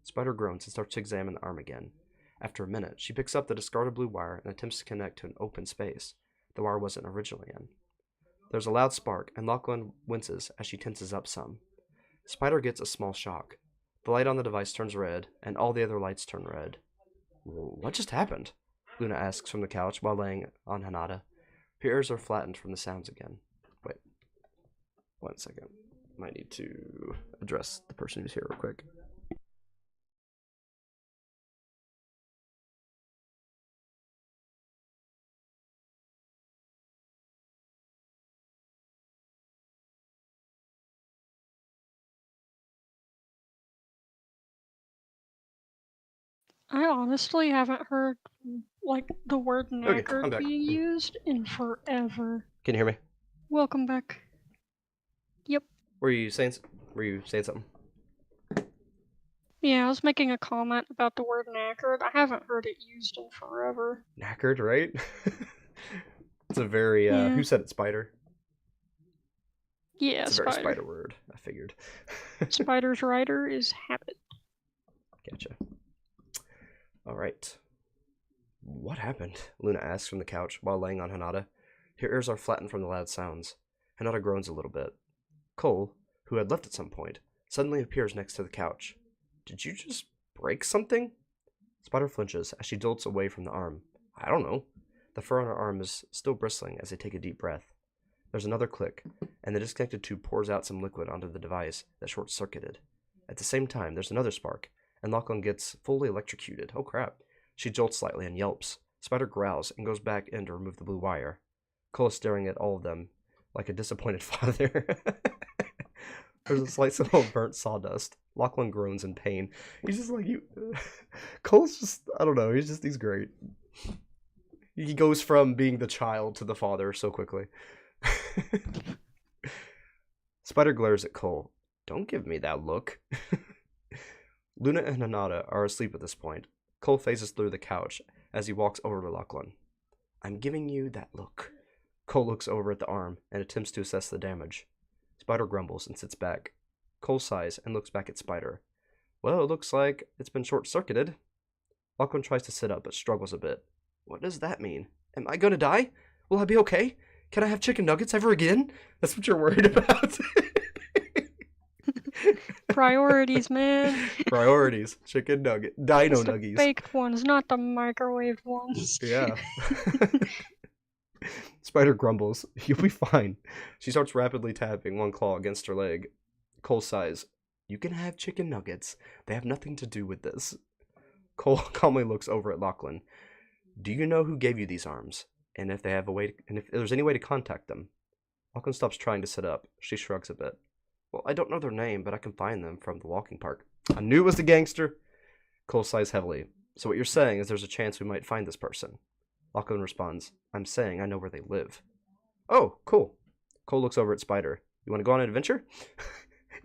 Spider groans and starts to examine the arm again. After a minute, she picks up the discarded blue wire and attempts to connect to an open space the wire wasn't originally in. There's a loud spark, and Lachlan winces as she tenses up some. Spider gets a small shock. The light on the device turns red, and all the other lights turn red. What just happened? Luna asks from the couch while laying on Hanada. Her ears are flattened from the sounds again. Wait. 1 second. Might need to address the person who's here real quick.
I honestly haven't heard like the word
I'm
knackered
back.
being used in forever.
Can you hear me?
Welcome back. Yep.
Were you saying something?
Yeah, I was making a comment about the word knackered. I haven't heard it used in forever.
Knackered, right? It's a very
Yeah.
who said it, Spider?
Yeah,
It's a
spider.
very Spider word, I figured.
Spider's rider is habit.
Gotcha. Alright. What happened? Luna asks from the couch while laying on Hinata. Her ears are flattened from the loud sounds. Hinata groans a little bit. Cole, who had left at some point, suddenly appears next to the couch. Did you just break something? Spider flinches as she jolts away from the arm. I don't know. The fur on her arm is still bristling as they take a deep breath. There's another click, and the disconnected tube pours out some liquid onto the device that short-circuited. At the same time, there's another spark, and Lachlan gets fully electrocuted. Oh crap. She jolts slightly and yelps. Spider growls and goes back in to remove the blue wire. Cole is staring at all of them like a disappointed father. There's a slight smell of burnt sawdust. Lachlan groans in pain. He's just like, you. Cole's just, I don't know, he's great. He goes from being the child to the father so quickly. Spider glares at Cole. Don't give me that look. Luna and Hinata are asleep at this point. Cole phases through the couch as he walks over to Lachlan. I'm giving you that look. Cole looks over at the arm and attempts to assess the damage. Spider grumbles and sits back. Cole sighs and looks back at Spider. Well, it looks like it's been short-circuited. Lachlan tries to sit up but struggles a bit. What does that mean? Am I gonna die? Will I be okay? Can I have chicken nuggets ever again? That's what you're worried about?
Priorities, man.
Priorities. Chicken nugget. Dino
It's the
nuggies.
baked ones, not the microwaved ones.
Yeah. Spider grumbles. You'll be fine. She starts rapidly tapping one claw against her leg. Cole sighs. You can have chicken nuggets. They have nothing to do with this. Cole calmly looks over at Lachlan. Do you know who gave you these arms? And if there's any way to contact them? Lachlan stops trying to sit up. She shrugs a bit. Well, I don't know their name, but I can find them from the walking park. I knew it was the gangster. Cole sighs heavily. So what you're saying is there's a chance we might find this person. Lachlan responds, I'm saying I know where they live. Oh, cool. Cole looks over at Spider. You want to go on an adventure?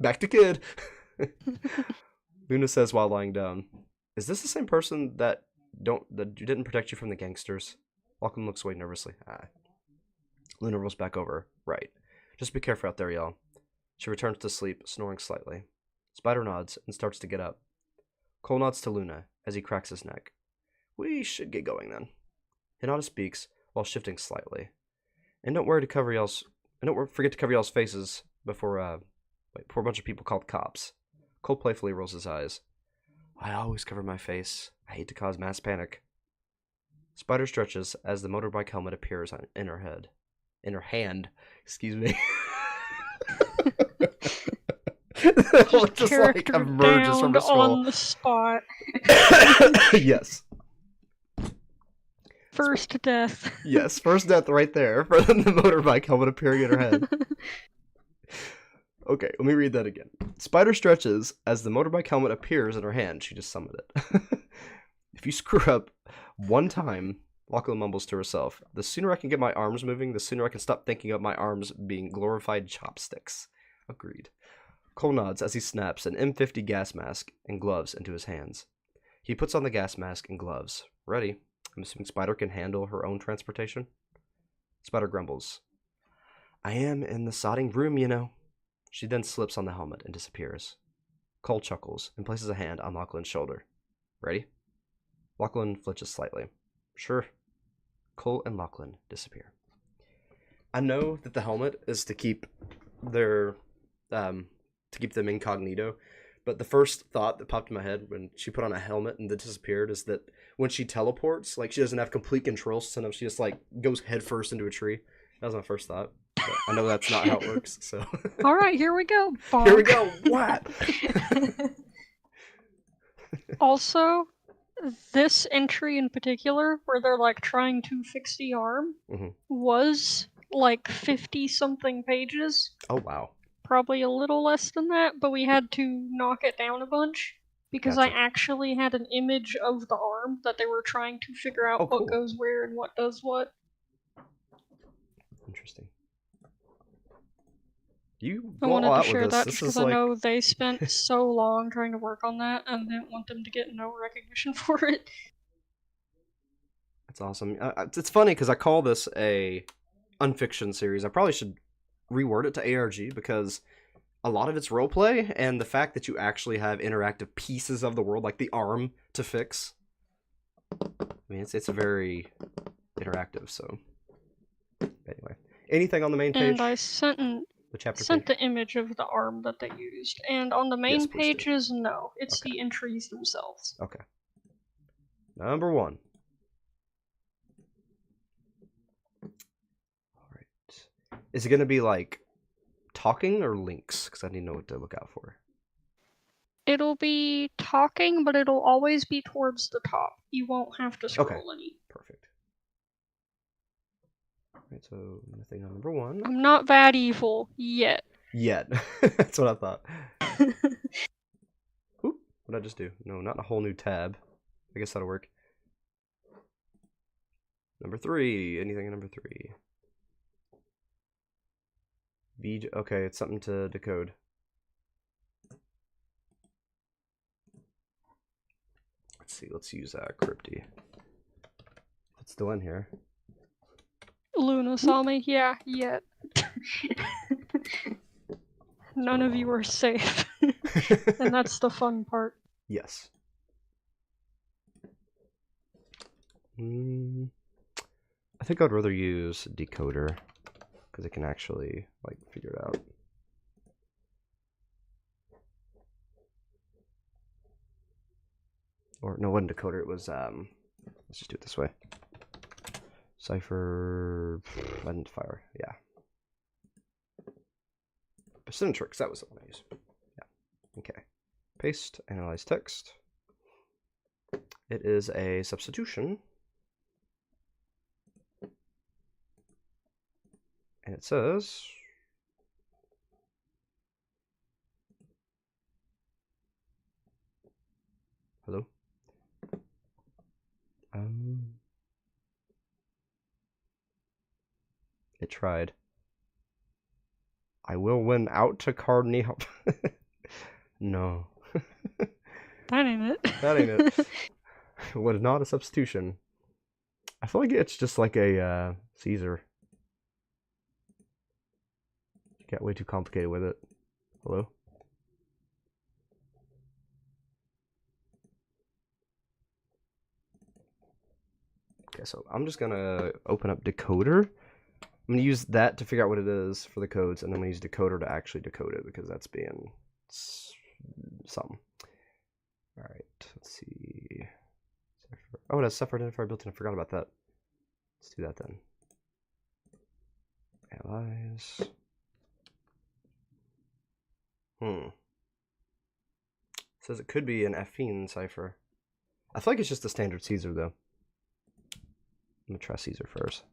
Back to kid. Luna says while lying down, is this the same person that didn't protect you from the gangsters? Lachlan looks away nervously. Luna rolls back over. Right. Just be careful out there, y'all. She returns to sleep, snoring slightly. Spider nods and starts to get up. Cole nods to Luna as he cracks his neck. We should get going then. Hinata speaks while shifting slightly. And don't forget to cover y'all's faces before a bunch of people called cops. Cole playfully rolls his eyes. I always cover my face. I hate to cause mass panic. Spider stretches as the motorbike helmet appears in her head. In her hand. Excuse me.
Just like emerges from the skull. On the spot.
Yes.
First death.
Yes, first death right there. For the motorbike helmet appearing in her head. Okay, let me read that again. Spider stretches as the motorbike helmet appears in her hand. She just summoned it. If you screw up one time, Lachlan mumbles to herself, the sooner I can get my arms moving, the sooner I can stop thinking of my arms being glorified chopsticks. Agreed. Cole nods as he snaps an M50 gas mask and gloves into his hands. He puts on the gas mask and gloves. Ready. I'm assuming Spider can handle her own transportation. Spider grumbles. I am in the sodding room, you know. She then slips on the helmet and disappears. Cole chuckles and places a hand on Lachlan's shoulder. Ready? Lachlan flinches slightly. Sure. Cole and Lachlan disappear. I know that the helmet is to keep them incognito, but the first thought that popped in my head when she put on a helmet and then disappeared is that when she teleports, like, she doesn't have complete control, so sometimes she just like goes headfirst into a tree. That was my first thought. But I know that's not how it works, so.
All right, here we go. Bonk.
Here we go. What?
Also, this entry in particular, where they're like trying to fix the arm, was like 50 something pages.
Oh, wow.
Probably a little less than that, but we had to knock it down a bunch because I
Gotcha.
actually had an image of the arm that they were trying to figure out what
cool.
goes where and what does what.
Interesting. You
I
go all
wanted to
out
share
with this.
that
This
because
is
I
like
know they spent so long trying to work on that and didn't want them to get no recognition for it.
that's awesome. It's funny because I call this a Unfiction series. I probably should reword it to ARG because a lot of it's roleplay, and the fact that you actually have interactive pieces of the world, like the arm, to fix. I mean, it's very interactive. So anyway, anything on the main page?
And I sent
The chapter
sent
page?
the image of the arm that they used. And on the main
Yes, please do.
pages, no. It's
Okay.
the entries themselves.
Okay. Number 1. Alright. Is it going to be like talking or links? Because I need to know what to look out for.
It'll be talking, but it'll always be towards the top. You won't have to scroll any.
Perfect. Alright, so nothing on number 1.
I'm not that evil yet.
Yet. That's what I thought. Oop, what did I just do? No, not a whole new tab. I guess that'll work. Number 3. Anything in number 3? Okay, it's something to decode. Let's see, let's use Crypty. It's still in here.
Luna saw me? Yeah, yet. None of you are safe. And that's the fun part.
Yes. I think I'd rather use decoder because it can actually like figure it out. Or no, it wasn't decoder. It was let's just do it this way. Cipher identifier. Yeah. Percentrix. That was the one I used. Yeah. Okay. Paste. Analyze text. It is a substitution. And it says hello. It tried. I will win out to Cardinal. No.
That ain't it.
That ain't it. What is not a substitution? I feel like it's just like a Caesar. Got way too complicated with it. Hello? Okay, so I'm just gonna open up decoder. I'm gonna use that to figure out what it is for the codes, and then I'm gonna use decoder to actually decode it because that's being something. Alright, let's see. Oh, it has Cipher identifier built in. I forgot about that. Let's do that then. Analyze. It says it could be an affine cipher. I feel like it's just a standard Caesar though. I'm gonna try Caesar first.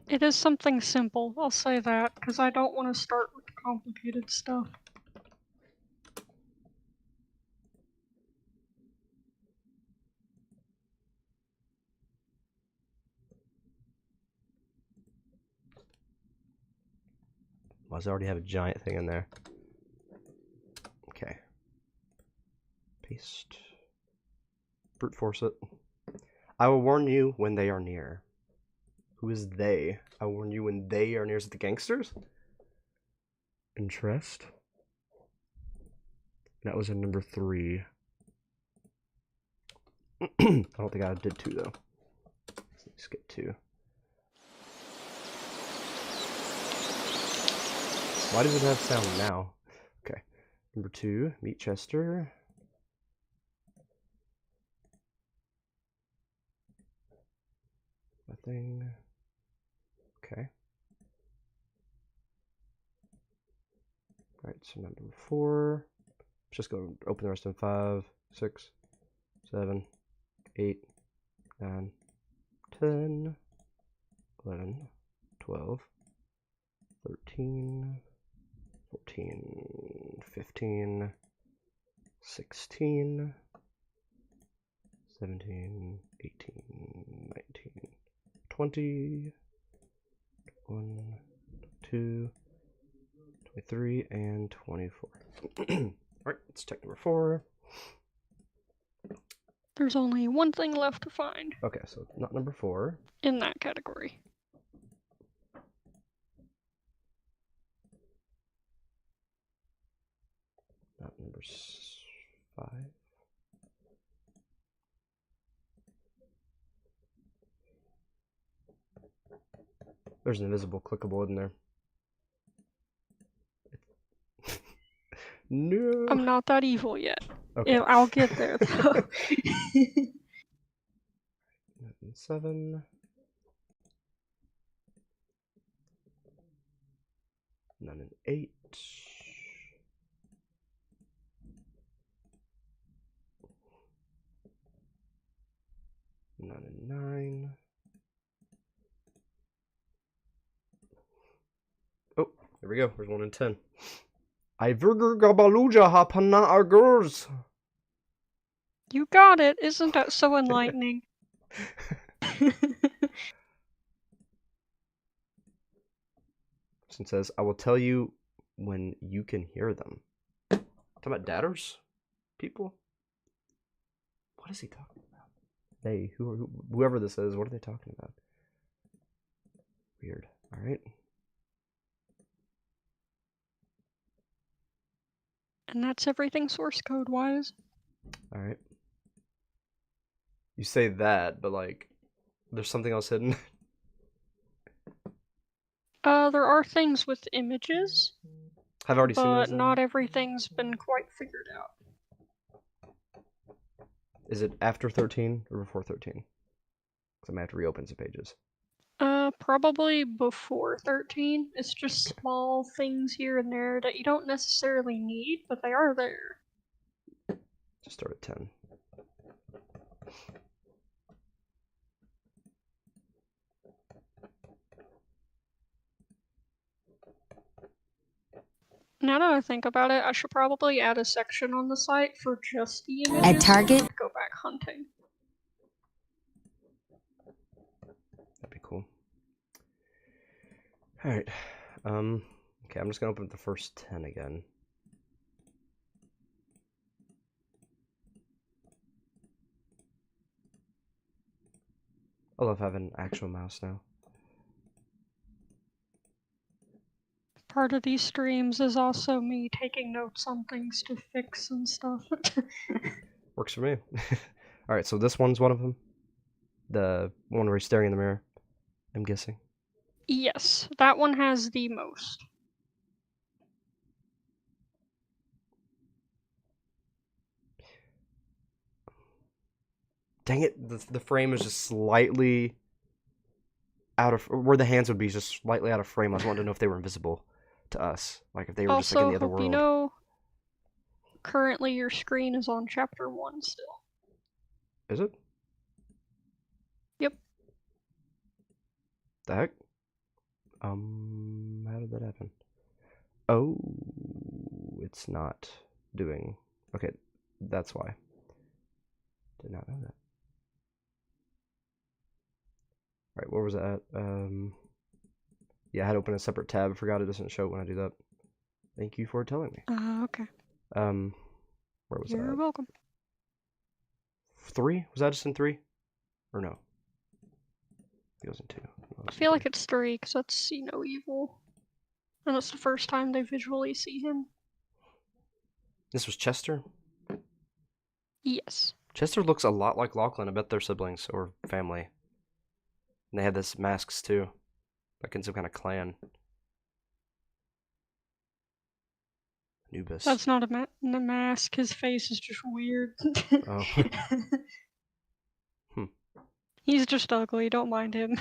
It is something simple, I'll say that, because I don't want to start with the complicated stuff.
Why does it already have a giant thing in there? Okay. Paste. Brute force it. I will warn you when they are near. Who is they? I will warn you when they are near. Is it the gangsters? Interest. That was in number 3. I don't think I did 2 though. Let's skip 2. Why does it have sound now? Okay. Number 2, meet Chester. Nothing. Okay. Alright, so now number 4. Let's just go open the rest of them. 5, 6, 7, 8, 9, 10, 11, 12, 13, 14, 15, 16, 17, 18, 19, 20, 21, 22, 23, and 24. Alright, let's check number 4.
There's only one thing left to find.
Okay, so not number 4.
In that category.
Not number 5. There's an invisible clickable in there. No.
I'm not that evil yet.
Okay.
I'll get there though.
7. 9 and 8. 9 and 9. Oh, there we go. There's 1 and 10. I virger gabaluja hapana argurs.
You got it. Isn't that so enlightening?
It says, I will tell you when you can hear them. Talking about datters? People? What is he talking about? They, whoever this is, what are they talking about? Weird. Alright.
And that's everything source code wise.
Alright. You say that, but like, there's something else hidden.
There are things with images.
I've already seen those.
But not everything's been quite figured out.
Is it after 13 or before 13? Because I might have to reopen some pages.
Probably before 13. It's just small things here and there that you don't necessarily need, but they are there.
Just start at 10.
Now that I think about it, I should probably add a section on the site for just the images.
At Target?
To go back hunting.
That'd be cool. Alright. Okay, I'm just gonna open the first 10 again. I love having an actual mouse now.
Part of these streams is also me taking notes on things to fix and stuff.
Works for me. Alright, so this one's one of them. The one where he's staring in the mirror, I'm guessing.
Yes, that one has the most.
Dang it, the frame is just slightly out of where the hands would be, just slightly out of frame. I was wanting to know if they were invisible to us, like if they were just like in the other world.
You know, currently your screen is on chapter 1 still.
Is it?
Yep.
The heck? How did that happen? Oh, it's not doing. Okay, that's why. Did not know that. Alright, where was that? Yeah, I had to open a separate tab. Forgot it doesn't show when I do that. Thank you for telling me.
Okay.
Where was that?
You're welcome.
3? Was that just in 3? Or no? It was in 2. No,
I feel like it's 3 because that's See No Evil. And it's the first time they visually see him.
This was Chester?
Yes.
Chester looks a lot like Lachlan. I bet they're siblings or family. And they had this masks too. Like in some kind of clan. Anubis.
That's not a mask. His face is just weird.
Oh.
He's just ugly. Don't mind him.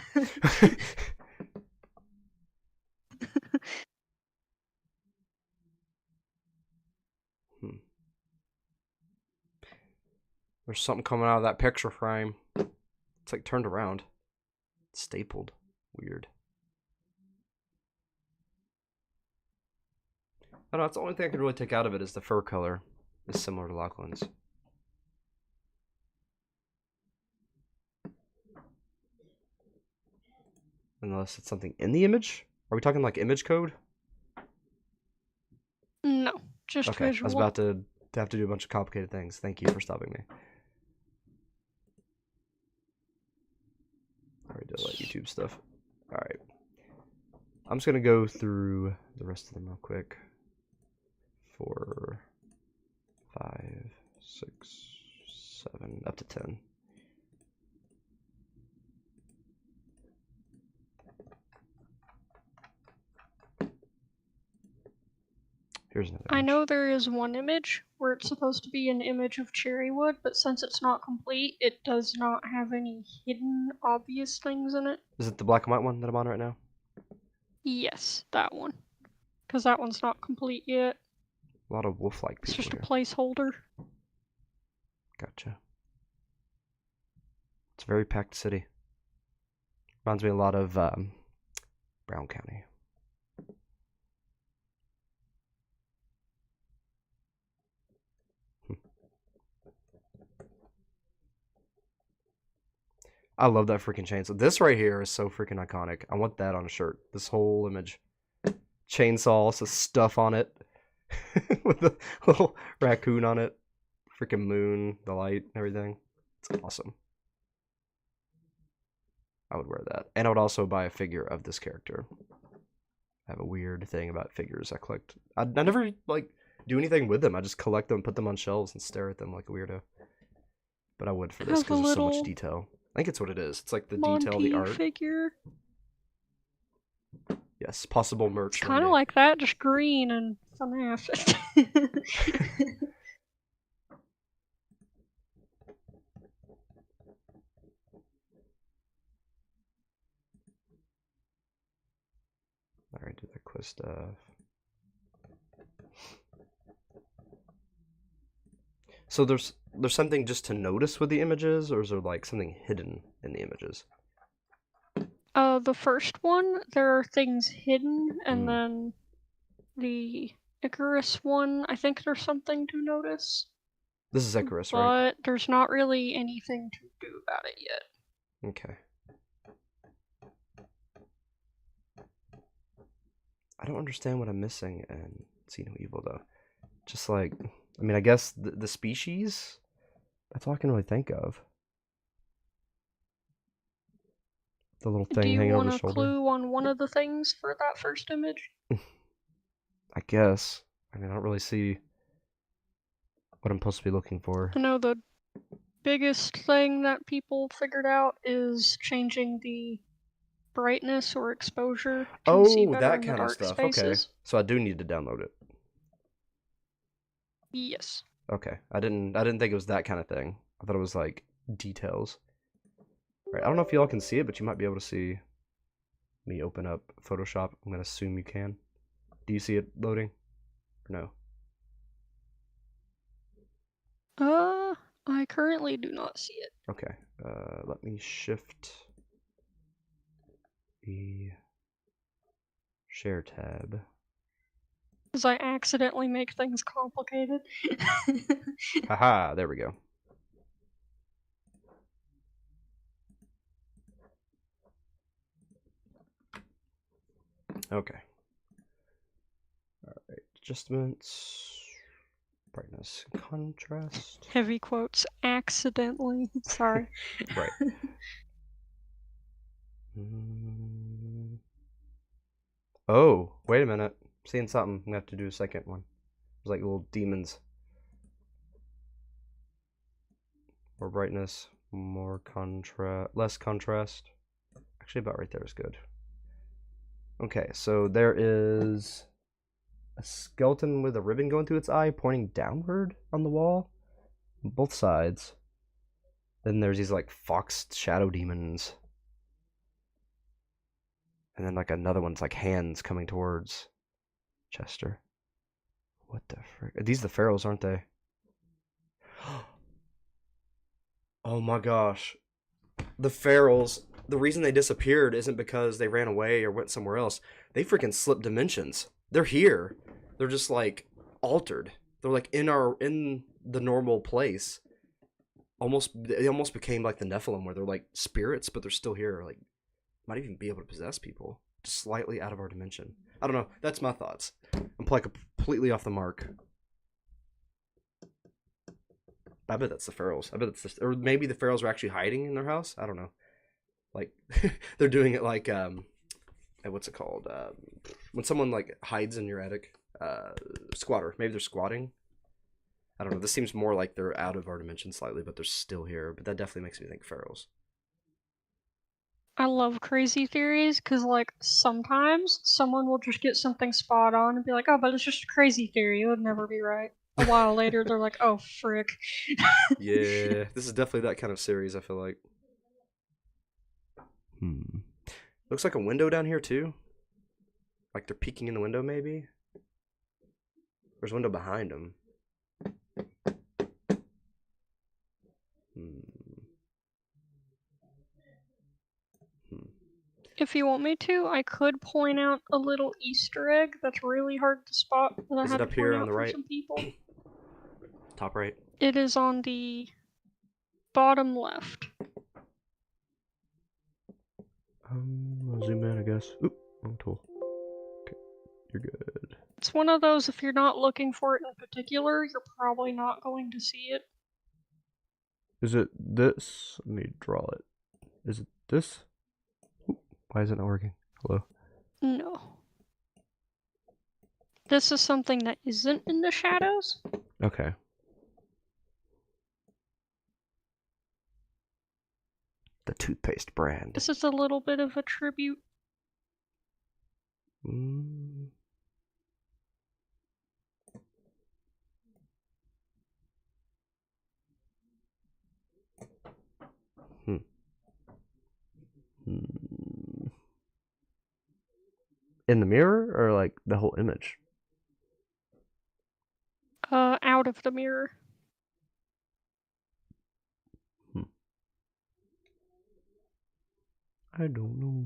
There's something coming out of that picture frame. It's like turned around. It's stapled. Weird. I don't know, that's the only thing I could really take out of it is the fur color is similar to Lachlan's. Unless it's something in the image? Are we talking like image code?
No, just
okay,
visual.
I was about to have to do a bunch of complicated things. Thank you for stopping me. Alright, did like YouTube stuff. Alright. I'm just gonna go through the rest of them real quick. 4, 5, 6, 7, up to 10. Here's another image.
I know there is one image where it's supposed to be an image of cherry wood, but since it's not complete, it does not have any hidden obvious things in it.
Is it the black and white one that I'm on right now?
Yes, that one. Because that one's not complete yet.
A lot of wolf-like people
It's just
here.
a placeholder.
Gotcha. It's a very packed city. Reminds me a lot of Brown County. I love that freaking chainsaw. This right here is so freaking iconic. I want that on a shirt. This whole image. Chainsaw, some stuff on it. With a little raccoon on it. Freaking moon, the light, everything. It's awesome. I would wear that. And I would also buy a figure of this character. I have a weird thing about figures I collect. I never, like, do anything with them. I just collect them, put them on shelves, and stare at them like a weirdo. But I would for this because there's so much detail. I think it's what it is. It's like the detail, the art.
Figure.
Yes, possible merch.
It's kind of like that, just green and FNAF.
Alright, do the quiz stuff. So there's something just to notice with the images, or is there like something hidden in the images?
The first one, there are things hidden, and then the Icarus one, I think there's something to notice.
This is Icarus, right?
But there's not really anything to do about it yet.
Okay. I don't understand what I'm missing in See No Evil, though. Just like, I mean, I guess the species? That's all I can really think of. The little thing hanging over the shoulder.
Do you want a clue on one of the things for that first image?
I guess. I mean, I don't really see what I'm supposed to be looking for.
I know the biggest thing that people figured out is changing the brightness or exposure to see better
that
in the
kind of
dark
stuff.
spaces.
Okay. So I do need to download it.
Yes.
Okay. I didn't think it was that kind of thing. I thought it was like details. Right. I don't know if y'all can see it, but you might be able to see me open up Photoshop. I'm gonna assume you can. Do you see it loading? Or no?
I currently do not see it.
Okay. Let me shift the share tab.
Because I accidentally make things complicated.
Haha, there we go. Okay. Alright, adjustments, brightness, contrast.
Heavy quotes, accidentally. Sorry.
Right. Oh, wait a minute. I'm seeing something. I'm gonna have to do a second one. There's like little demons. More brightness, more contrast, less contrast. Actually, about right there is good. Okay, so there is a skeleton with a ribbon going through its eye pointing downward on the wall on both sides. Then there's these like fox shadow demons. And then like another one's like hands coming towards Chester. What the frick? These are the pharaohs, aren't they? Oh my gosh. The ferals, the reason they disappeared isn't because they ran away or went somewhere else. They freaking slipped dimensions. They're here. They're just like altered. They're like in the normal place. They almost became like the Nephilim where they're like spirits, but they're still here. Like might even be able to possess people. Just slightly out of our dimension. I don't know. That's my thoughts. I'm like completely off the mark. I bet that's the ferals. I bet it's or maybe the ferals are actually hiding in their house. I don't know. Like they're doing it like what's it called? When someone like hides in your attic, squatter. Maybe they're squatting. I don't know. This seems more like they're out of our dimension slightly, but they're still here. But that definitely makes me think ferals.
I love crazy theories because, like, sometimes someone will just get something spot on and be like, oh, but it's just a crazy theory. It would never be right. A while later, they're like, oh, frick.
Yeah, this is definitely that kind of series, I feel like. Looks like a window down here, too. Like they're peeking in the window, maybe? There's a window behind them.
If you want me to, I could point out a little Easter egg that's really hard to spot. That I
Is
had
it up
to
here
point
on
out
the
for
right?
some people.
Top right.
It is on the bottom left.
I'll zoom in, I guess. Oop, wrong tool. Okay, you're good.
It's one of those, if you're not looking for it in particular, you're probably not going to see it.
Is it this? Let me draw it. Is it this? Oop, why is it not working? Hello?
No. This is something that isn't in the shadows.
Okay. The toothpaste brand.
This is a little bit of a tribute.
In the mirror or like the whole image?
Out of the mirror.
I don't know.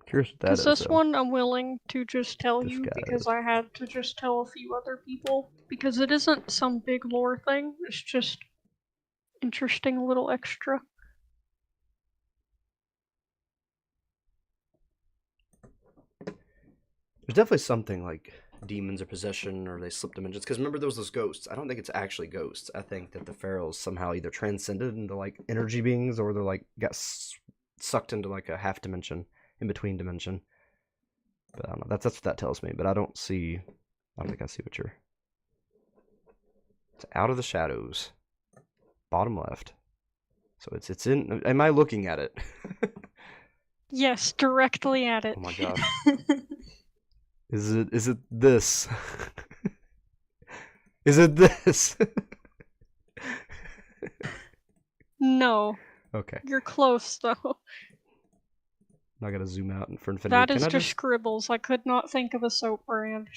Curious what that is.
Because this
though.
one I'm willing to just tell
This
you
guy
because
is.
I had to just tell a few other people. Because it isn't some big lore thing, it's just interesting little extra.
There's definitely something like demons or possession or they slip dimensions. Because remember, there was those ghosts. I don't think it's actually ghosts. I think that the pharaohs somehow either transcended into like energy beings or they're like got sucked into like a half dimension, in between dimension. But I don't know. That's what that tells me. But I don't think I see what you're. It's out of the shadows, bottom left. So it's in. Am I looking at it?
Yes, directly at it.
Oh my gosh. Is it this? Is it this?
No.
Okay.
You're close though.
I gotta zoom out for infinity.
That is just scribbles. I could not think of a soap brand.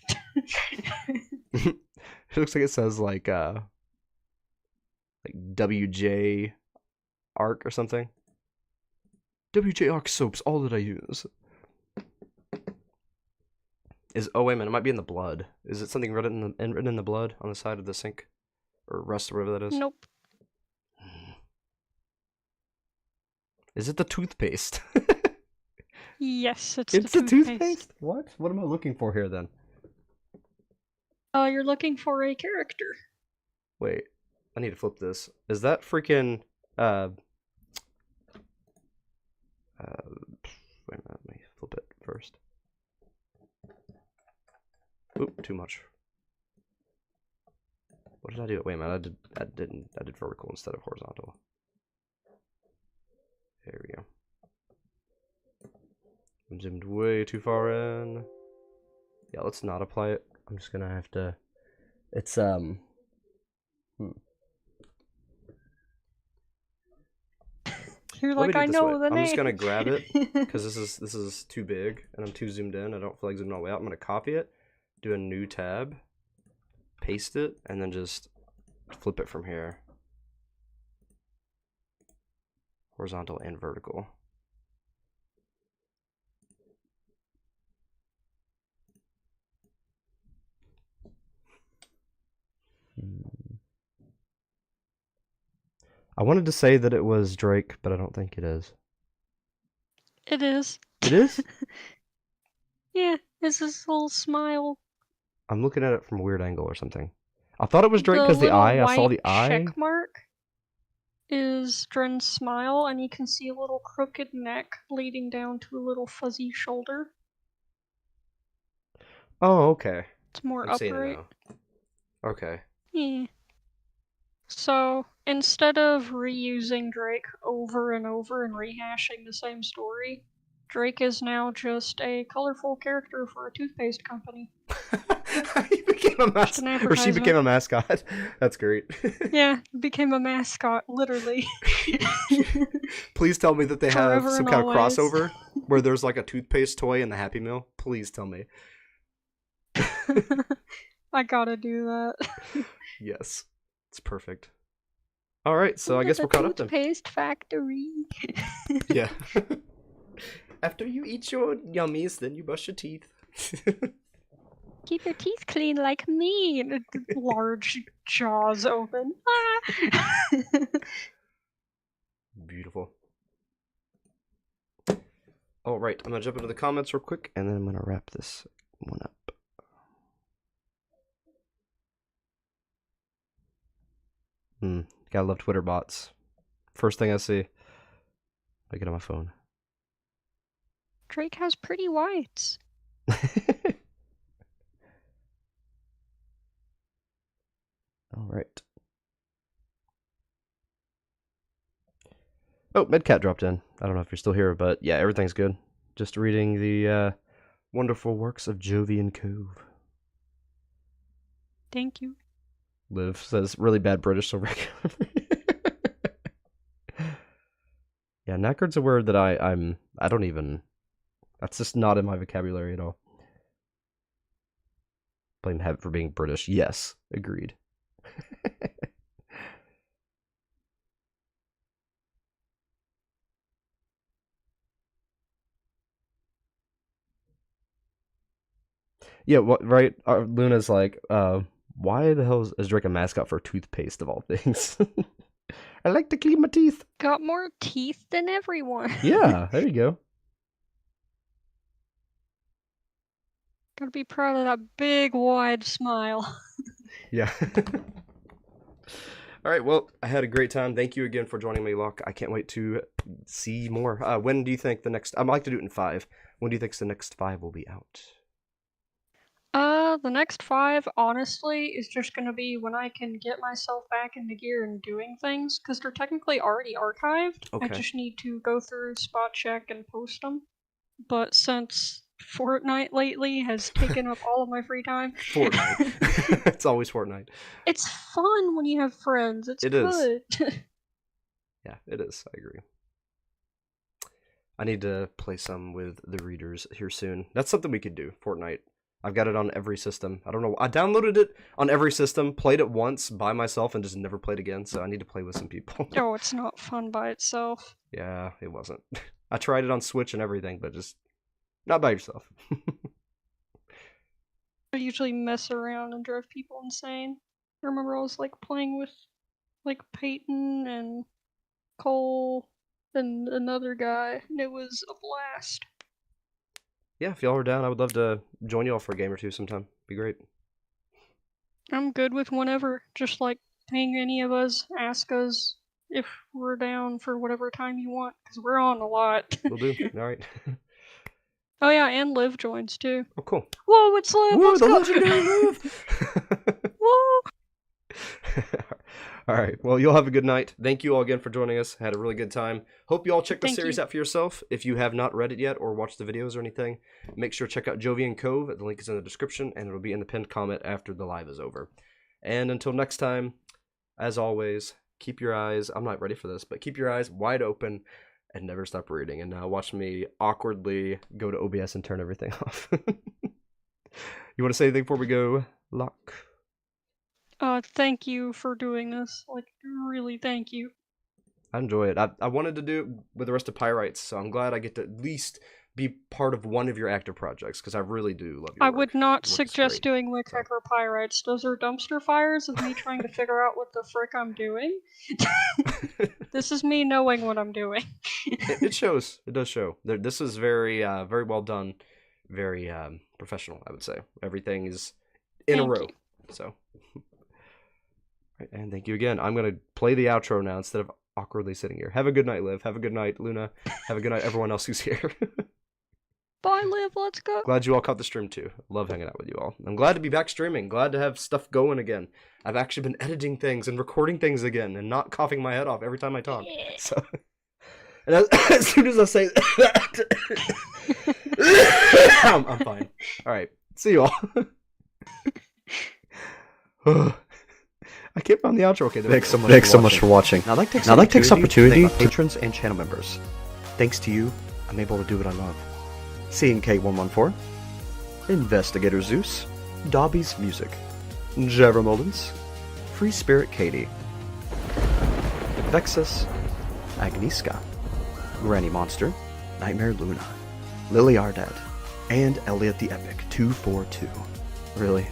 It looks like it says like WJ Arc or something. WJ Arc soaps, all that I use. Oh wait a minute, it might be in the blood. Is it something written in the blood on the side of the sink? Or rust or whatever that is?
Nope.
Is it the toothpaste?
Yes, it's
the
toothpaste.
toothpaste? What? What am I looking for here then?
You're looking for a character.
Wait, I need to flip this. Is that freaking wait a minute, let me flip it first. Oop, too much. What did I do? Wait a minute, I did vertical instead of horizontal. There we go. I'm zoomed way too far in. Yeah, let's not apply it. I'm just gonna have to. It's
You're like, I know the name.
I'm just gonna grab it because this is too big and I'm too zoomed in. I don't feel like zooming all the way out. I'm gonna copy it, do a new tab, paste it, and then just flip it from here. Horizontal and vertical. I wanted to say that it was Drake, but I don't think it is.
It is.
It is?
Yeah, it's this little smile.
I'm looking at it from a weird angle or something. I thought it was Drake
The
because the
little
eye. I saw
white
the eye.
check mark is Dren's smile, and you can see a little crooked neck leading down to a little fuzzy shoulder.
Oh, okay.
It's more
I'm seeing it
upright.
now. Okay.
Yeah. So instead of reusing Drake over and over and rehashing the same story, Drake is now just a colorful character for a toothpaste company.
He became a
Just an
mascot, or she became a mascot. That's great.
Yeah, became a mascot, literally.
Please tell me that they have
Forever
some
and
kind of
always.
crossover where there's like a toothpaste toy in the Happy Meal. Please tell me.
I gotta do that.
Yes, it's perfect. All right, so I guess we're caught up then.
Toothpaste factory.
Yeah. After you eat your yummies, then you brush your teeth.
Keep your teeth clean like me. Large jaws open.
Beautiful. All right, I'm gonna jump into the comments real quick, and then I'm gonna wrap this one up. Gotta love Twitter bots. First thing I see, I get on my phone.
Drake has pretty whites.
All right. Oh, Medcat dropped in. I don't know if you're still here, but yeah, everything's good. Just reading the wonderful works of Jovian Cove.
Thank you.
Liv says really bad British, so regular. Yeah, knackered's a word that I don't even. That's just not in my vocabulary at all. Blame Hev for being British. Yes, agreed. Yeah, what? Right? Luna's like, why the hell is Drake a mascot for toothpaste of all things? I like to clean my teeth.
Got more teeth than everyone.
Yeah, there you go.
Gotta be proud of that big, wide smile.
Yeah. All right, well, I had a great time. Thank you again for joining me, Locke. I can't wait to see more. When do you think the next... I'd like to do it in 5. When do you think the next 5 will be out?
The next 5, honestly, is just gonna be when I can get myself back into gear and doing things, because they're technically already archived.
Okay.
I just need to go through, spot check, and post them. But since Fortnite lately has taken up all of my free time...
Fortnite. It's always Fortnite.
It's fun when you have friends. It's
It
good.
Yeah, it is. I agree. I need to play some with the readers here soon. That's something we could do, Fortnite. I've got it on every system. I don't know. I downloaded it on every system, played it once by myself, and just never played again. So I need to play with some people.
Oh, it's not fun by itself.
Yeah, it wasn't. I tried it on Switch and everything, but just not by yourself.
I usually mess around and drive people insane. I remember I was like playing with like Peyton and Cole and another guy, and it was a blast.
Yeah, if y'all are down, I would love to join y'all for a game or two sometime. Be great.
I'm good with whenever. Just like ping any of us, ask us if we're down for whatever time you want, because we're on a lot.
We'll do. All right.
Oh yeah, and Liv joins too.
Oh, cool.
Whoa, it's Liv!
Whoa,
Let's
the
go!
legendary Liv!
Whoa!
All right. Well, you'll have a good night. Thank you all again for joining us. Had a really good time. Hope you all check the
Thank
series
you.
out for yourself. If you have not read it yet or watched the videos or anything, make sure to check out Jovian Cove. The link is in the description, and it'll be in the pinned comment after the live is over. And until next time, as always, keep your eyes... I'm not ready for this, but keep your eyes wide open and never stop reading. And now watch me awkwardly go to OBS and turn everything off. You want to say anything before we go, Locke?
Thank you for doing this. Like, really, thank you.
I enjoy it. I wanted to do it with the rest of Pyrites, so I'm glad I get to at least be part of one of your active projects, because I really do love your
I
work.
would not
Your work is
suggest
great.
doing Woodpecker Pyrites. Those are dumpster fires of me trying to figure out what the frick I'm doing. This is me knowing what I'm doing.
It shows. It does show. This is very very well done, very professional, I would say. Everything is in a
Thank
row.
you.
So, right, and thank you again. I'm gonna play the outro now instead of awkwardly sitting here. Have a good night, Liv. Have a good night, Luna. Have a good night, everyone else who's here.
Bye, Liv. Let's go.
Glad you all caught the stream too. Love hanging out with you all. I'm glad to be back streaming. Glad to have stuff going again. I've actually been editing things and recording things again and not coughing my head off every time I talk. So, and as soon as I say that, I'm fine. All right. See you all. I can't find the outro. Okay, thanks so much for watching. Now, I'd like to take this opportunity to thank patrons and channel members. Thanks to you, I'm able to do what I love. CNK114, Investigator Zeus, Dobby's Music, Jeremolins, Free Spirit Katie, Vexus, Agnieszka, Granny Monster, Nightmare Luna, Lily Ardad, and Elliot the Epic 242. Really,